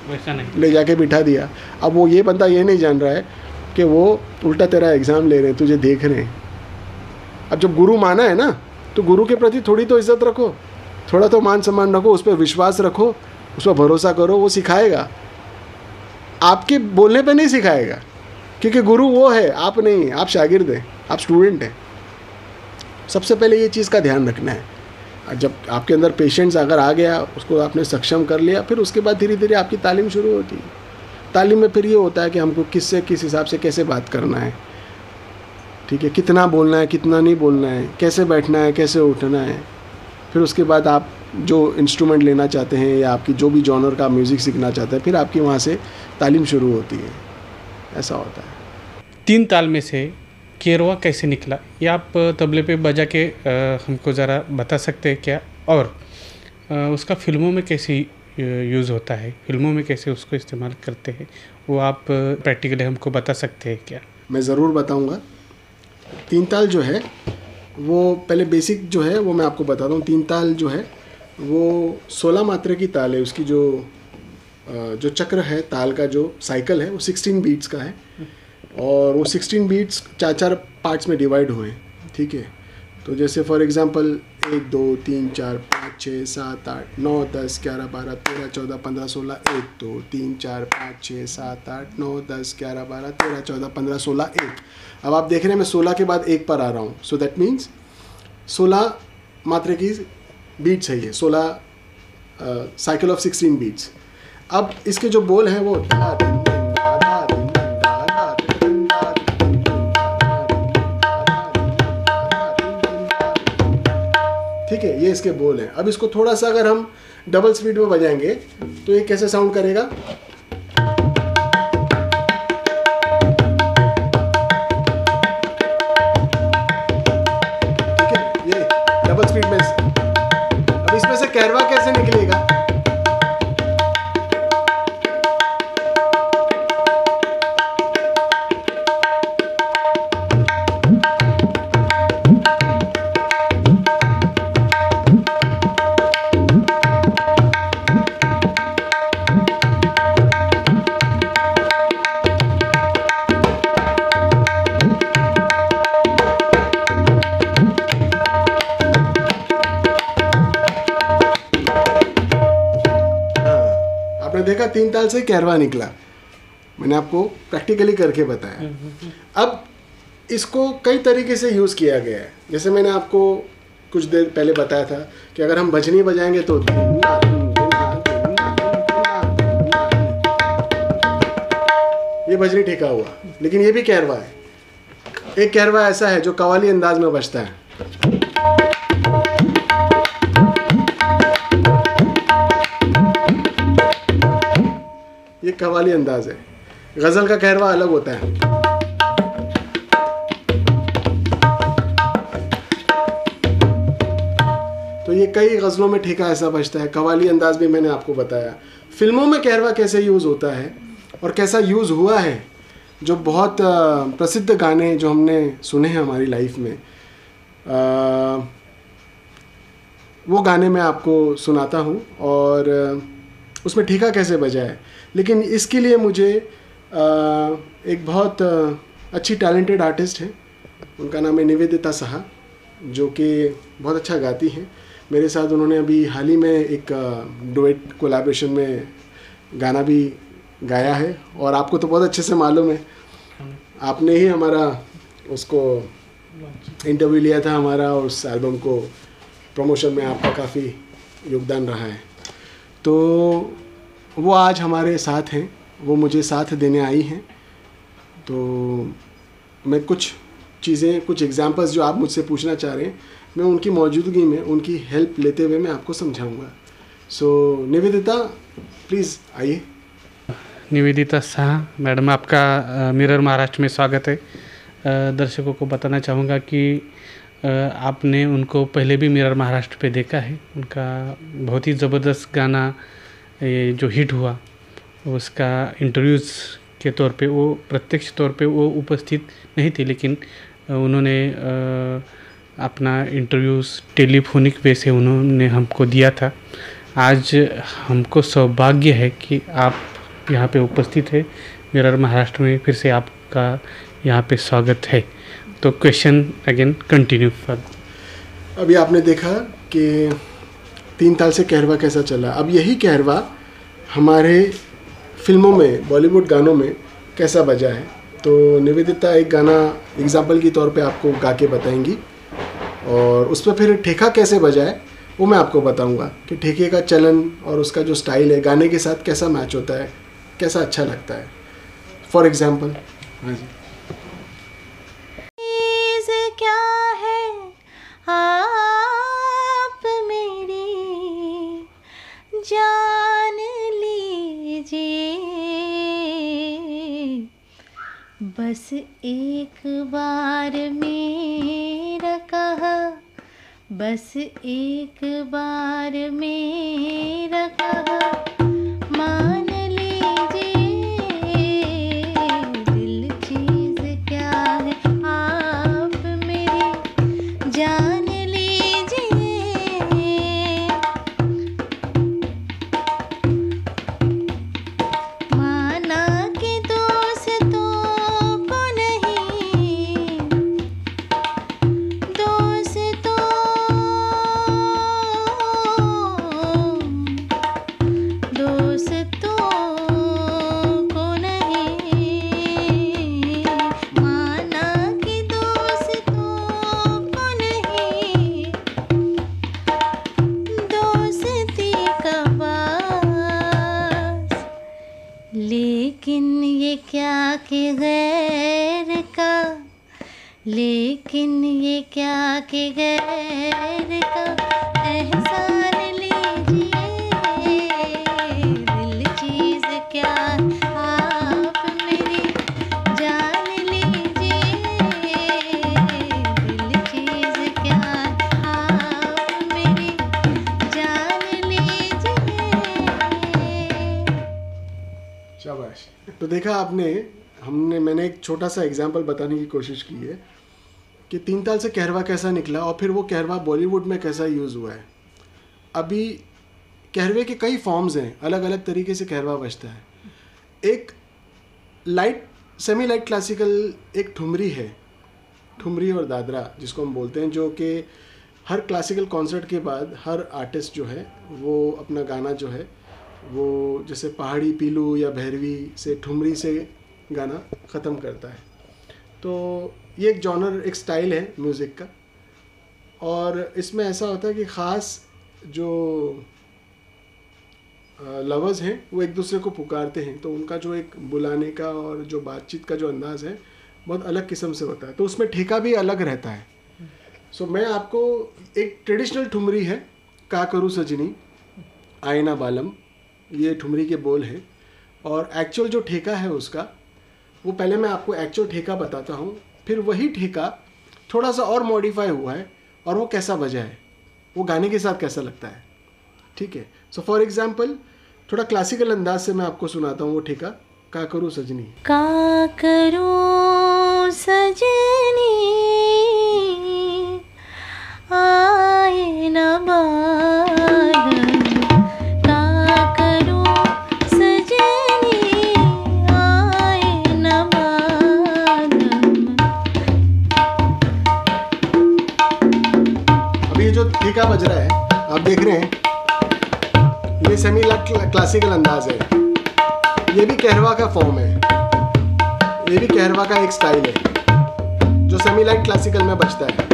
वैसा नहीं, ले जाके बिठा दिया। अब वो ये बंदा ये नहीं जान रहा है कि वो उल्टा तेरा एग्ज़ाम ले रहे हैं, तुझे देख रहे हैं। अब जब गुरु माना है ना, तो गुरु के प्रति थोड़ी तो इज्जत रखो, थोड़ा तो मान सम्मान रखो, उस पर विश्वास रखो, उस पर भरोसा करो, वो सिखाएगा। आपके बोलने पे नहीं सिखाएगा, क्योंकि गुरु वो है, आप नहीं, आप शागिर्द हैं, आप स्टूडेंट हैं। सबसे पहले ये चीज़ का ध्यान रखना है। जब आपके अंदर पेशेंस अगर आ गया, उसको आपने सक्षम कर लिया, फिर उसके बाद धीरे धीरे आपकी तालीम शुरू होती है। तालीम में फिर ये होता है कि हमको किससे किस हिसाब से कैसे बात करना है, ठीक है, कितना बोलना है, कितना नहीं बोलना है, कैसे बैठना है, कैसे उठना है। फिर उसके बाद आप जो इंस्ट्रूमेंट लेना चाहते हैं या आपकी जो भी जॉनर का म्यूज़िक सीखना चाहते हैं, फिर आपकी वहाँ से तालीम शुरू होती है। ऐसा होता है। 3 ताल में से केरवा कैसे निकला, ये आप तबले पे बजा के हमको ज़रा बता सकते हैं क्या? और उसका फिल्मों में कैसे यूज़ होता है, फिल्मों में कैसे उसको इस्तेमाल करते हैं, वो आप प्रैक्टिकली हमको बता सकते हैं क्या? मैं ज़रूर बताऊँगा। 3 ताल जो है वो पहले बेसिक जो है वो मैं आपको बताता हूँ। 3 ताल जो है वो 16 मात्रा की ताल है। उसकी जो चक्र है, ताल का जो साइकिल है, वो 16 बीट्स का है, और वो 16 बीट्स 4-4 पार्ट्स में डिवाइड हुए हैं, ठीक है। तो जैसे फॉर एग्जांपल 1 2 3 4 5 6 7 8 9 10 11 12 13 14 15 16 1 2 3 4 5 6 7 8 9 10 11 12 13 14 15 16 1। अब आप देख रहे हैं मैं 16 के बाद 1 पर आ रहा हूँ, सो दैट मीन्स 16 मात्रा की बीट्स है ये, 16 साइकिल ऑफ 16 बीट्स। अब इसके जो बोल हैं वो ठीक है, ये इसके बोल हैं। अब इसको थोड़ा सा अगर हम डबल स्पीड में बजाएंगे तो ये कैसे साउंड करेगा। ठीक है, ये डबल स्पीड में। अब इसमें से कैरवा कैसे निकलेगा। देखा 3 ताल से कैरवा निकला, मैंने आपको प्रैक्टिकली करके बताया। अब इसको कई तरीके से यूज़ किया गया है। जैसे मैंने आपको कुछ देर पहले बताया था कि अगर हम भजनी बजाएंगे तो ये भजनी ठेका हुआ, लेकिन ये भी कैरवा है। एक कैरवा ऐसा है जो कव्वाली अंदाज में बजता है। ये कव्वाली अंदाज है। गज़ल का कैरवा अलग होता है। तो ये कई गज़लों में ठेका ऐसा बजता है। कव्वाली अंदाज भी मैंने आपको बताया। फिल्मों में कैरवा कैसे यूज़ होता है और कैसा यूज़ हुआ है, जो बहुत प्रसिद्ध गाने जो हमने सुने हैं हमारी लाइफ में, वो गाने मैं आपको सुनाता हूँ और उसमें ठेका कैसे बजा है। लेकिन इसके लिए मुझे एक बहुत अच्छी टैलेंटेड आर्टिस्ट है, उनका नाम है निवेदिता साहा, जो कि बहुत अच्छा गाती हैं। मेरे साथ उन्होंने अभी हाल ही में एक डुएट कोलैबोरेशन में गाना भी गाया है, और आपको तो बहुत अच्छे से मालूम है, आपने ही हमारा उसको इंटरव्यू लिया था हमारा, और उस एल्बम को प्रमोशन में आपका काफ़ी योगदान रहा है। तो वो आज हमारे साथ हैं, वो मुझे साथ देने आई हैं। तो मैं कुछ चीज़ें, कुछ एग्जांपल्स जो आप मुझसे पूछना चाह रहे हैं, मैं उनकी मौजूदगी में उनकी हेल्प लेते हुए मैं आपको समझाऊंगा। सो निवेदिता, प्लीज़ आइए। निवेदिता साहा मैडम, आपका मिरर महाराष्ट्र में स्वागत है। दर्शकों को बताना चाहूँगा कि आपने उनको पहले भी मिरर महाराष्ट्र पे देखा है। उनका बहुत ही ज़बरदस्त गाना ये जो हिट हुआ, उसका इंटरव्यूज़ के तौर पे वो प्रत्यक्ष तौर पे वो उपस्थित नहीं थे, लेकिन उन्होंने अपना इंटरव्यूज़ टेलीफोनिक वे से उन्होंने हमको दिया था। आज हमको सौभाग्य है कि आप यहाँ पे उपस्थित है मिरर महाराष्ट्र में। फिर से आपका यहाँ पे स्वागत है। तो क्वेश्चन अगेन कंटिन्यू फॉर। अभी आपने देखा कि 3 ताल से कैरवा कैसा चला। अब यही कैरवा हमारे फिल्मों में, बॉलीवुड गानों में कैसा बजा है। तो निवेदिता एक गाना एग्जाम्पल के तौर पे आपको गा के बताएंगी, और उस पर फिर ठेका कैसे बजा है वो मैं आपको बताऊंगा कि ठेके का चलन और उसका जो स्टाइल है गाने के साथ कैसा मैच होता है, कैसा अच्छा लगता है। फॉर एग्जाम्पल, हाँ जी। क्या है आप मेरी जान लीजिए, बस एक बार मेरा कहा, बस एक बार मेरा कहा मान लीजिए। दिल चीज़ क्या है आप मेरी जान लीजिए, माना कि दोस्तों को नहीं, दोस्तों कि गैर का, लेकिन ये क्या कि गैर का एहसान लीजिए। दिल चीज़ क्या आप मेरी जान लीजिए। दिल चीज़ क्या आप मेरी जान लीजिए। शाबाश। तो देखा आपने, मैंने एक छोटा सा एग्जांपल बताने की कोशिश की है कि 3 ताल से कहरवा कैसा निकला और फिर वो कहरवा बॉलीवुड में कैसा यूज़ हुआ है। अभी कहरवे के कई फॉर्म्स हैं, अलग अलग तरीके से कहरवा बजता है। एक सेमी लाइट क्लासिकल एक ठुमरी है, ठुमरी और दादरा जिसको हम बोलते हैं, जो कि हर क्लासिकल कॉन्सर्ट के बाद हर आर्टिस्ट जो है वो अपना गाना जो है वो जैसे पहाड़ी पीलू या भैरवी से ठुमरी से गाना ख़त्म करता है। तो ये एक जॉनर, एक स्टाइल है म्यूज़िक का। और इसमें ऐसा होता है कि ख़ास जो लवर्स हैं वो एक दूसरे को पुकारते हैं, तो उनका जो एक बुलाने का और जो बातचीत का जो अंदाज़ है बहुत अलग किस्म से होता है। तो उसमें ठेका भी अलग रहता है। सो मैं आपको एक ट्रेडिशनल ठुमरी है, का करूँ सजनी आयना बालम, ये ठुमरी के बोल हैं। और एक्चुअल जो ठेका है उसका, वो पहले मैं आपको एक्चुअल ठेका बताता हूँ, फिर वही ठेका थोड़ा सा और मॉडिफाई हुआ है और वो कैसा बजा है, वो गाने के साथ कैसा लगता है। ठीक है। सो फॉर एग्जांपल थोड़ा क्लासिकल अंदाज से मैं आपको सुनाता हूँ वो ठेका, का करूँ सजनी। का करूं सजनी आए न बालम। का करूं सजनी आए न बालम। अभी ये जो ठेका बज रहा है आप देख रहे हैं, ये सेमी क्लासिकल अंदाज है, ये भी कहरवा का फॉर्म है, ये भी कहरवा का एक स्टाइल है जो सेमी लाइट क्लासिकल में बजता है।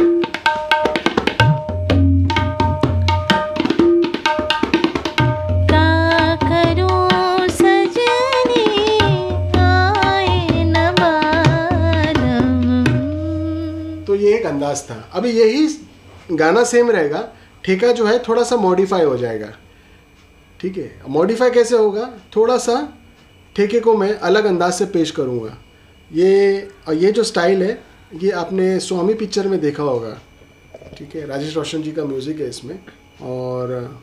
का करूं सजनी आए न बालम। तो ये एक अंदाज था। अभी यही गाना सेम रहेगा, ठेका जो है थोड़ा सा मॉडिफाई हो जाएगा। ठीक है। मॉडिफाई कैसे होगा, थोड़ा सा ठेके को मैं अलग अंदाज से पेश करूँगा। ये जो स्टाइल है ये आपने स्वामी पिक्चर में देखा होगा। ठीक है। राजेश रोशन जी का म्यूज़िक है इसमें और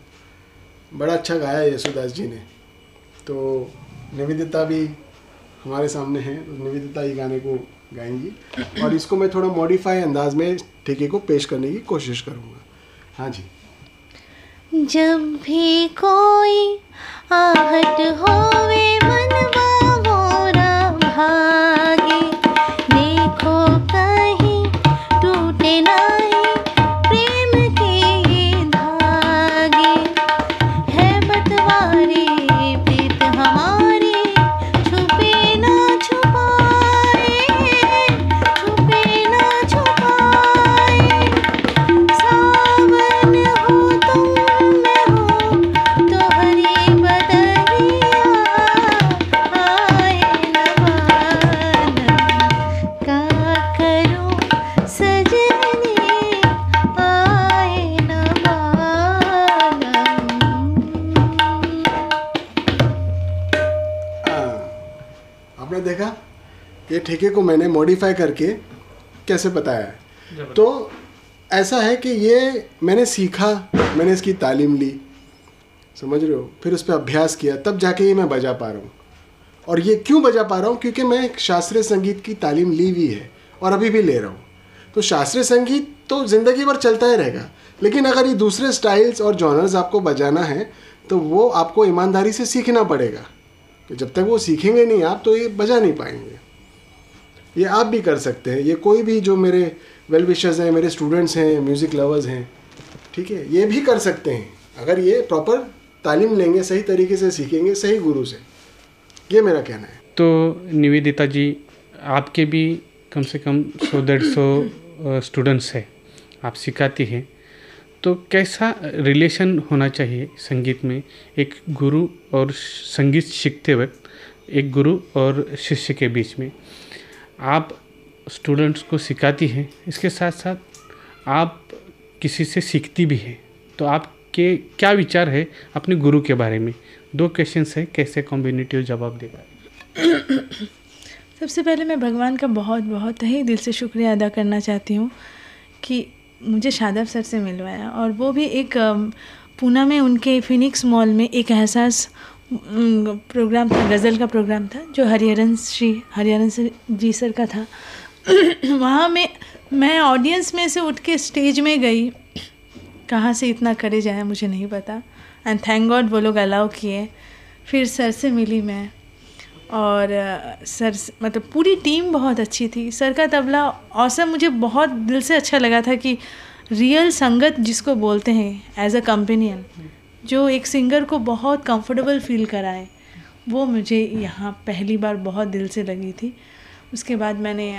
बड़ा अच्छा गाया है यशोदास जी ने। तो निवेदिता भी हमारे सामने है, निवेदिता ये गाने को गाएंगी और इसको मैं थोड़ा मॉडिफाई अंदाज में ठेके को पेश करने की कोशिश करूँगा। हाँ जी। जब भी कोई आहट होवे मनवा मोरा भागे। देखो कहीं टूटे नहीं प्रेम के ये धागे। है बंटवारे प्रीत हमारी छुपे ना छुपाए। छुपे ना छुपाए। सावन हो तुम मैं हूँ तोहरी बदरिया आए न बालम। का करूं सजनी आए न बालम। आपने देखा कि ठेके को मैंने मॉडिफाई करके कैसे बताया है। तो ऐसा है कि ये मैंने सीखा, मैंने इसकी तालीम ली, समझ रहे हो, फिर उस पर अभ्यास किया, तब जाके ये मैं बजा पा रहा हूँ। और ये क्यों बजा पा रहा हूँ, क्योंकि मैं एक शास्त्रीय संगीत की तालीम ली हुई है और अभी भी ले रहा हूँ। तो शास्त्रीय संगीत तो ज़िंदगी भर चलता ही रहेगा, लेकिन अगर ये दूसरे स्टाइल्स और जॉनर्स आपको बजाना है तो वो आपको ईमानदारी से सीखना पड़ेगा। कि जब तक वो सीखेंगे नहीं आप, तो ये बजा नहीं पाएंगे। ये आप भी कर सकते हैं, ये कोई भी जो मेरे वेल विशर्स हैं, मेरे स्टूडेंट्स हैं, म्यूज़िक लवर्स हैं, ठीक है, ये भी कर सकते हैं अगर ये प्रॉपर तालीम लेंगे, सही तरीके से सीखेंगे, सही गुरु से। ये मेरा कहना है। तो निवेदिता जी, आपके भी कम से कम 100-150 स्टूडेंट्स हैं, आप सिखाती हैं, तो कैसा रिलेशन होना चाहिए संगीत में एक गुरु और संगीत सीखते वक्त, एक गुरु और शिष्य के बीच में आप स्टूडेंट्स को सिखाती हैं, इसके साथ साथ आप किसी से सीखती भी हैं, तो आपके क्या विचार है अपने गुरु के बारे में? 2 क्वेश्चंस है, कैसे कॉम्बिनेटिव जवाब देगा? सबसे पहले मैं भगवान का बहुत बहुत तहे दिल से शुक्रिया अदा करना चाहती हूँ कि मुझे शादाब सर से मिलवाया, और वो भी एक पूना में उनके फिनिक्स मॉल में एक एहसास प्रोग्राम था, गज़ल का प्रोग्राम था जो हरिहरन जी सर का था। वहाँ में मैं ऑडियंस में से उठ के स्टेज में गई, कहाँ से इतना करेज आया मुझे नहीं पता, एंड थैंक गॉड वो लोग अलाउ किए। फिर सर से मिली मैं, और सर मतलब पूरी टीम बहुत अच्छी थी। सर का तबला औसम, मुझे बहुत दिल से अच्छा लगा था कि रियल संगत जिसको बोलते हैं एज अ कंपेनियन, जो एक सिंगर को बहुत कंफर्टेबल फील कराए, वो मुझे यहाँ पहली बार बहुत दिल से लगी थी। उसके बाद मैंने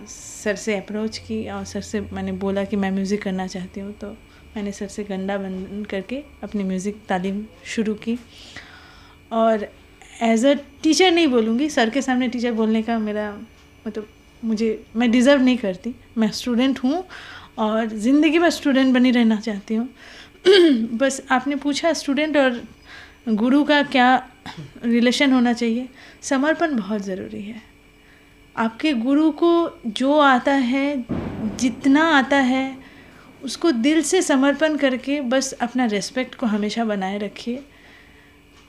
सर से अप्रोच की और सर से मैंने बोला कि मैं म्यूज़िक करना चाहती हूँ, तो मैंने सर से गंडा बंद करके अपनी म्यूज़िक तालीम शुरू की। और एज अ टीचर नहीं बोलूँगी, सर के सामने टीचर बोलने का मेरा मतलब मैं डिज़र्व नहीं करती। मैं स्टूडेंट हूँ और ज़िंदगी में स्टूडेंट बनी रहना चाहती हूँ। बस आपने पूछा स्टूडेंट और गुरु का क्या रिलेशन होना चाहिए। समर्पण बहुत ज़रूरी है। आपके गुरु को जो आता है, जितना आता है, उसको दिल से समर्पण करके बस अपना रेस्पेक्ट को हमेशा बनाए रखिए।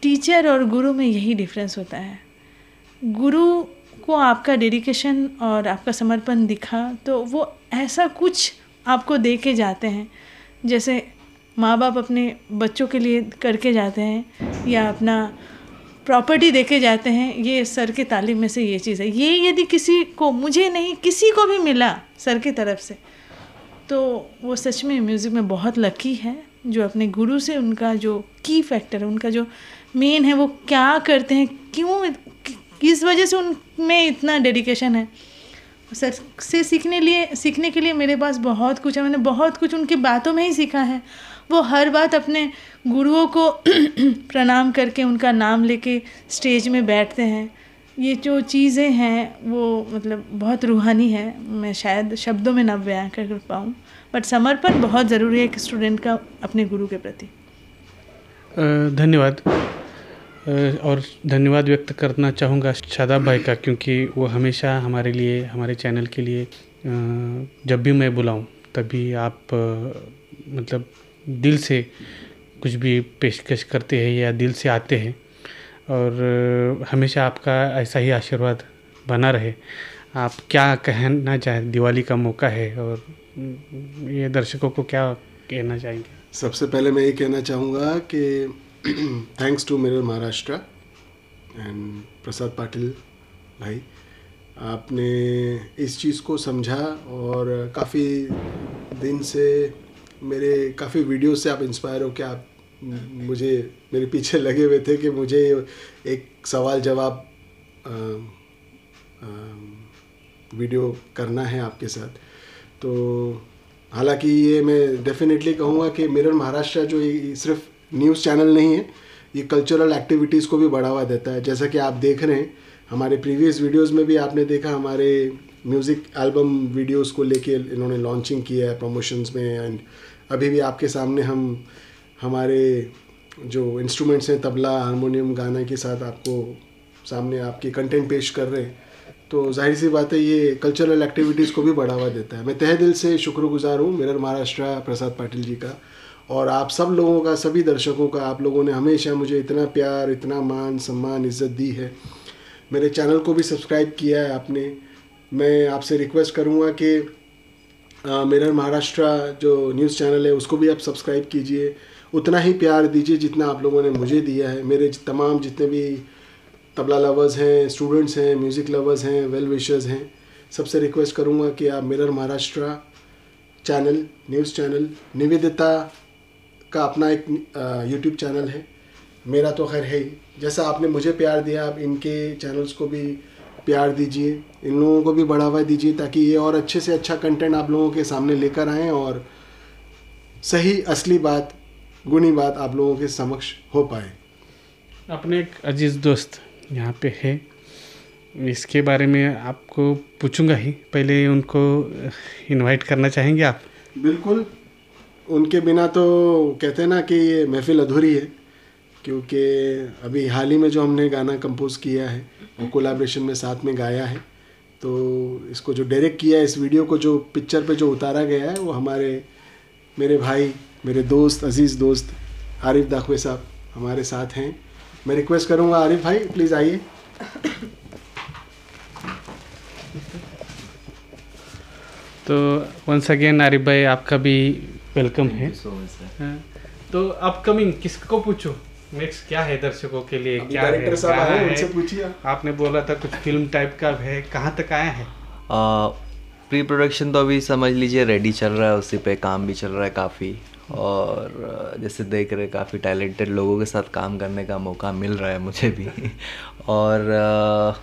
टीचर और गुरु में यही डिफरेंस होता है। गुरु को आपका डेडिकेशन और आपका समर्पण दिखा तो वो ऐसा कुछ आपको दे के जाते हैं, जैसे माँ बाप अपने बच्चों के लिए करके जाते हैं या अपना प्रॉपर्टी दे के जाते हैं। ये सर के तालीम में से ये चीज़ है। ये यदि किसी को, मुझे नहीं, किसी को भी मिला सर की तरफ से, तो वो सच में म्यूज़िक में बहुत लकी है जो अपने गुरु से उनका जो की फैक्टर है, उनका जो मेन है, वो क्या करते हैं, क्यों, किस वजह से उनमें इतना डेडिकेशन है। सर से सीखने के लिए मेरे पास बहुत कुछ है। मैंने बहुत कुछ उनकी बातों में ही सीखा है। वो हर बात अपने गुरुओं को प्रणाम करके उनका नाम लेके स्टेज में बैठते हैं। ये जो चीज़ें हैं वो मतलब बहुत रूहानी है, मैं शायद शब्दों में न बयां कर पाऊँ, बट समर्पण बहुत ज़रूरी है एक स्टूडेंट का अपने गुरु के प्रति। धन्यवाद। और धन्यवाद व्यक्त करना चाहूँगा शादाब भाई का, क्योंकि वो हमेशा हमारे लिए, हमारे चैनल के लिए जब भी मैं बुलाऊँ तभी आप मतलब दिल से कुछ भी पेशकश करते हैं या दिल से आते हैं, और हमेशा आपका ऐसा ही आशीर्वाद बना रहे। आप क्या कहना चाहें? दिवाली का मौका है और ये दर्शकों को क्या कहना चाहेंगे? सबसे पहले मैं ये कहना चाहूँगा कि thanks to Mirror Maharashtra and Prasad Patil भाई, आपने इस चीज़ को समझा और काफ़ी दिन से मेरे काफ़ी वीडियो से आप इंस्पायर हो के आप मुझे मेरे पीछे लगे हुए थे कि मुझे एक सवाल जवाब वीडियो करना है आपके साथ। तो हालांकि ये मैं डेफिनेटली कहूँगा कि मिरर महाराष्ट्र जो ये सिर्फ न्यूज़ चैनल नहीं है, ये कल्चरल एक्टिविटीज़ को भी बढ़ावा देता है। जैसा कि आप देख रहे हैं हमारे प्रीवियस वीडियोस में भी आपने देखा, हमारे म्यूज़िक एल्बम वीडियोस को लेके इन्होंने लॉन्चिंग किया है प्रमोशंस में, एंड अभी भी आपके सामने हम हमारे जो इंस्ट्रूमेंट्स हैं, तबला, हारमोनियम, गाना के साथ आपको सामने आपके कंटेंट पेश कर रहे हैं। तो जाहिर सी बात है ये कल्चरल एक्टिविटीज़ को भी बढ़ावा देता है। मैं तहे दिल से शुक्रगुजार हूँ मिरर महाराष्ट्र प्रसाद पाटिल जी का, और आप सब लोगों का, सभी दर्शकों का। आप लोगों ने हमेशा मुझे इतना प्यार, इतना मान सम्मान, इज़्ज़त दी है। मेरे चैनल को भी सब्सक्राइब किया है आपने। मैं आपसे रिक्वेस्ट करूँगा कि मिरर महाराष्ट्र जो न्यूज़ चैनल है उसको भी आप सब्सक्राइब कीजिए, उतना ही प्यार दीजिए जितना आप लोगों ने मुझे दिया है। मेरे तमाम जितने भी तबला लवर्स हैं, स्टूडेंट्स हैं, म्यूज़िक लवर्स हैं, वेल विशर्स हैं, सबसे रिक्वेस्ट करूँगा कि आप mirror Maharashtra channel, news channel, Nivedita का अपना एक यूट्यूब चैनल है, मेरा तो खैर है ही, जैसा आपने मुझे प्यार दिया आप इनके चैनल्स को भी प्यार दीजिए, इन लोगों को भी बढ़ावा दीजिए ताकि ये और अच्छे से अच्छा कंटेंट आप लोगों के सामने लेकर आएँ और सही असली बात, गुणी बात आप लोगों के समक्ष हो पाए। अपने एक अजीज़ दोस्त यहाँ पे है, इसके बारे में आपको पूछूंगा ही, पहले उनको इनवाइट करना चाहेंगे आप? बिल्कुल, उनके बिना तो कहते हैं ना कि ये महफिल अधूरी है, क्योंकि अभी हाल ही में जो हमने गाना कंपोज किया है वो कोलैबोरेशन में साथ में गाया है। तो इसको जो डायरेक्ट किया है, इस वीडियो को जो पिक्चर पे जो उतारा गया है, वो मेरे भाई, मेरे दोस्त, अजीज़ दोस्त आरिफ दाखवे साहब हमारे साथ हैं। मैं रिक्वेस्ट करूँगा आरिफ भाई प्लीज़ आइए। तो वंस अगेन आरिफ भाई आपका भी वेलकम है। हाँ, तो अपकमिंग किसको पूछो, नेक्स्ट क्या है दर्शकों के लिए, क्या है, डायरेक्टर साहब गाना आए, है? उनसे पूछिए। आपने बोला था कुछ फिल्म टाइप का है, कहाँ तक आया है? प्री प्रोडक्शन तो अभी समझ लीजिए रेडी चल रहा है, उसी पे काम भी चल रहा है काफ़ी। और जैसे देख रहे काफ़ी टैलेंटेड लोगों के साथ काम करने का मौका मिल रहा है मुझे भी। और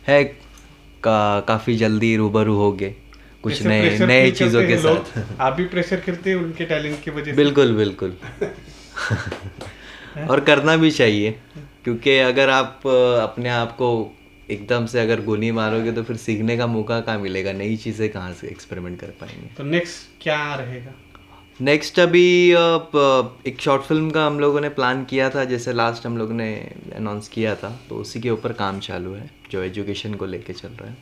है काफ़ी जल्दी रूबरू हो गए कुछ जैसे नए pressure नए feel चीज़ों करते के हैं लोग, साथ। आप भी प्रेशर करते हैं उनके टैलेंट की वजह से? बिल्कुल बिल्कुल। और करना भी चाहिए, क्योंकि अगर आप अपने आप को एकदम से अगर गोली मारोगे तो फिर सीखने का मौका कहाँ मिलेगा, नई चीज़ें कहाँ से एक्सपेरिमेंट कर पाएंगे। तो नेक्स्ट क्या रहेगा? नेक्स्ट अभी एक शॉर्ट फिल्म का हम लोगों ने प्लान किया था, जैसे लास्ट हम लोग ने अनाउंस किया था, तो उसी के ऊपर काम चालू है जो एजुकेशन को लेके चल रहा है।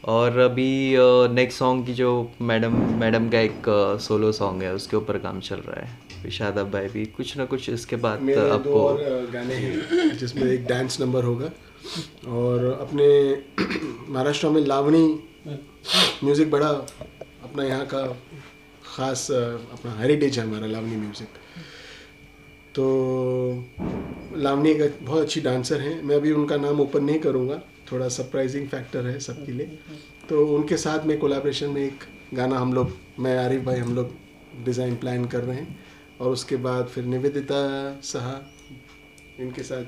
और अभी नेक्स्ट सॉन्ग की जो मैडम का एक सोलो सॉन्ग है उसके ऊपर काम चल रहा है। शादाब भाई भी कुछ ना कुछ इसके बाद मेरे दो आपको और गाने हैं जिसमें एक डांस नंबर होगा, और अपने महाराष्ट्र में लावणी म्यूज़िक बड़ा अपना यहाँ का ख़ास अपना हेरिटेज है हमारा लावणी म्यूज़िक। तो लावणी एक बहुत अच्छी डांसर हैं, मैं अभी उनका नाम ओपन नहीं करूँगा, थोड़ा सरप्राइजिंग फैक्टर है सबके लिए। तो उनके साथ में कोलैबोरेशन में एक गाना मैं आरिफ भाई हम लोग डिज़ाइन प्लान कर रहे हैं, और उसके बाद फिर निवेदिता साहा इनके साथ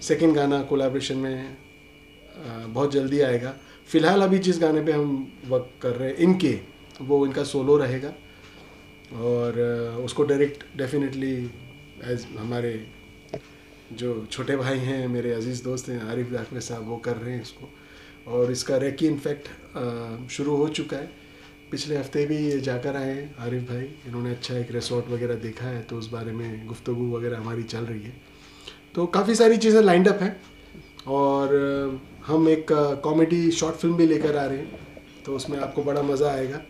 सेकंड गाना कोलैबोरेशन में बहुत जल्दी आएगा। फ़िलहाल अभी जिस गाने पे हम वर्क कर रहे हैं वो इनका सोलो रहेगा, और उसको डायरेक्ट डेफिनेटली एज हमारे जो छोटे भाई हैं, मेरे अजीज़ दोस्त हैं आरिफ दाखवे साहब, वो कर रहे हैं इसको। और इसका रेकी इनफैक्ट शुरू हो चुका है, पिछले हफ्ते भी ये जाकर आए हैं आरिफ भाई, इन्होंने अच्छा एक रिसोर्ट वगैरह देखा है, तो उस बारे में गुफ्तगू वगैरह हमारी चल रही है। तो काफ़ी सारी चीज़ें लाइंड अप हैं, और हम एक कॉमेडी शॉर्ट फिल्म भी लेकर आ रहे हैं, तो उसमें आपको बड़ा मज़ा आएगा।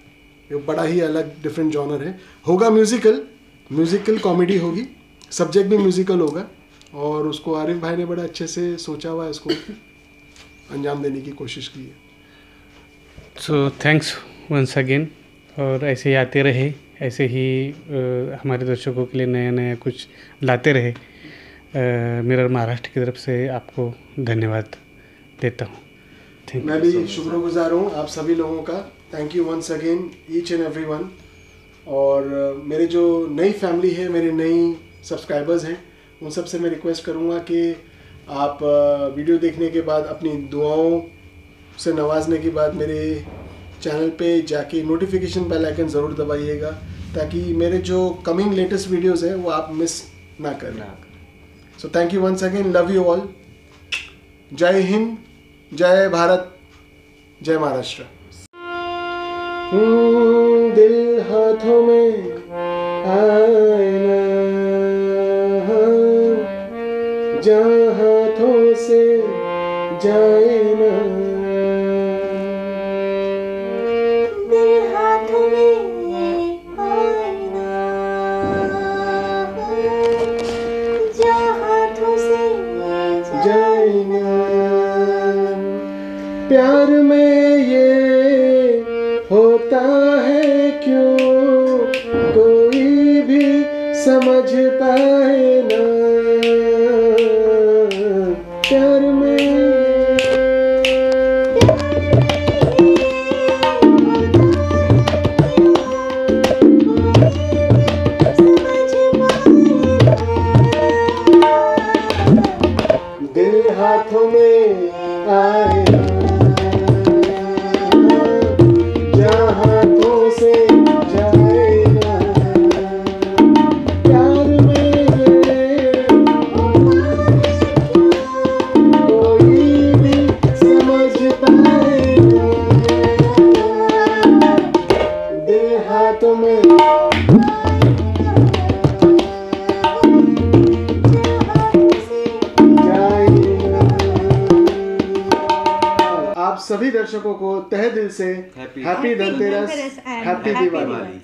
ये बड़ा ही अलग डिफरेंट जॉनर है, होगा म्यूज़िकल कॉमेडी होगी, सब्जेक्ट भी म्यूज़िकल होगा, और उसको आरिफ भाई ने बड़ा अच्छे से सोचा हुआ है, इसको अंजाम देने की कोशिश की है। सो थैंक्स वंस अगेन, और ऐसे ही आते रहे, ऐसे ही हमारे दर्शकों के लिए नया नया कुछ लाते रहे। मिरर महाराष्ट्र की तरफ से आपको धन्यवाद देता हूँ। मैं भी शुक्रगुजार हूँ आप सभी लोगों का। Thank you once again each and every one. और मेरे जो नई फैमिली है, मेरे नई सब्सक्राइबर्स हैं, उन सब से मैं रिक्वेस्ट करूँगा कि आप वीडियो देखने के बाद अपनी दुआओं से नवाजने के बाद मेरे चैनल पे जाके नोटिफिकेशन बेल आइकन ज़रूर दबाइएगा, ताकि मेरे जो कमिंग लेटेस्ट वीडियोस हैं वो आप मिस ना करें। So thank you once again, love you all. जय हिंद, जय भारत, जय महाराष्ट्र। दिल हाथों में आए ना, जहाँ हाथों से जाए ना, दिल हाथों में आए ना, जहाँ हाथों से जाए ना। प्यार में ये होता है क्यों, कोई भी समझ पाए ना। प्यार में दिल हाथों में आए ना, जहाँ हाथों से जाए ना। प्यार में आप सभी दर्शकों को तहे दिल से हैप्पी धनतेरस, हैप्पी दिवाली।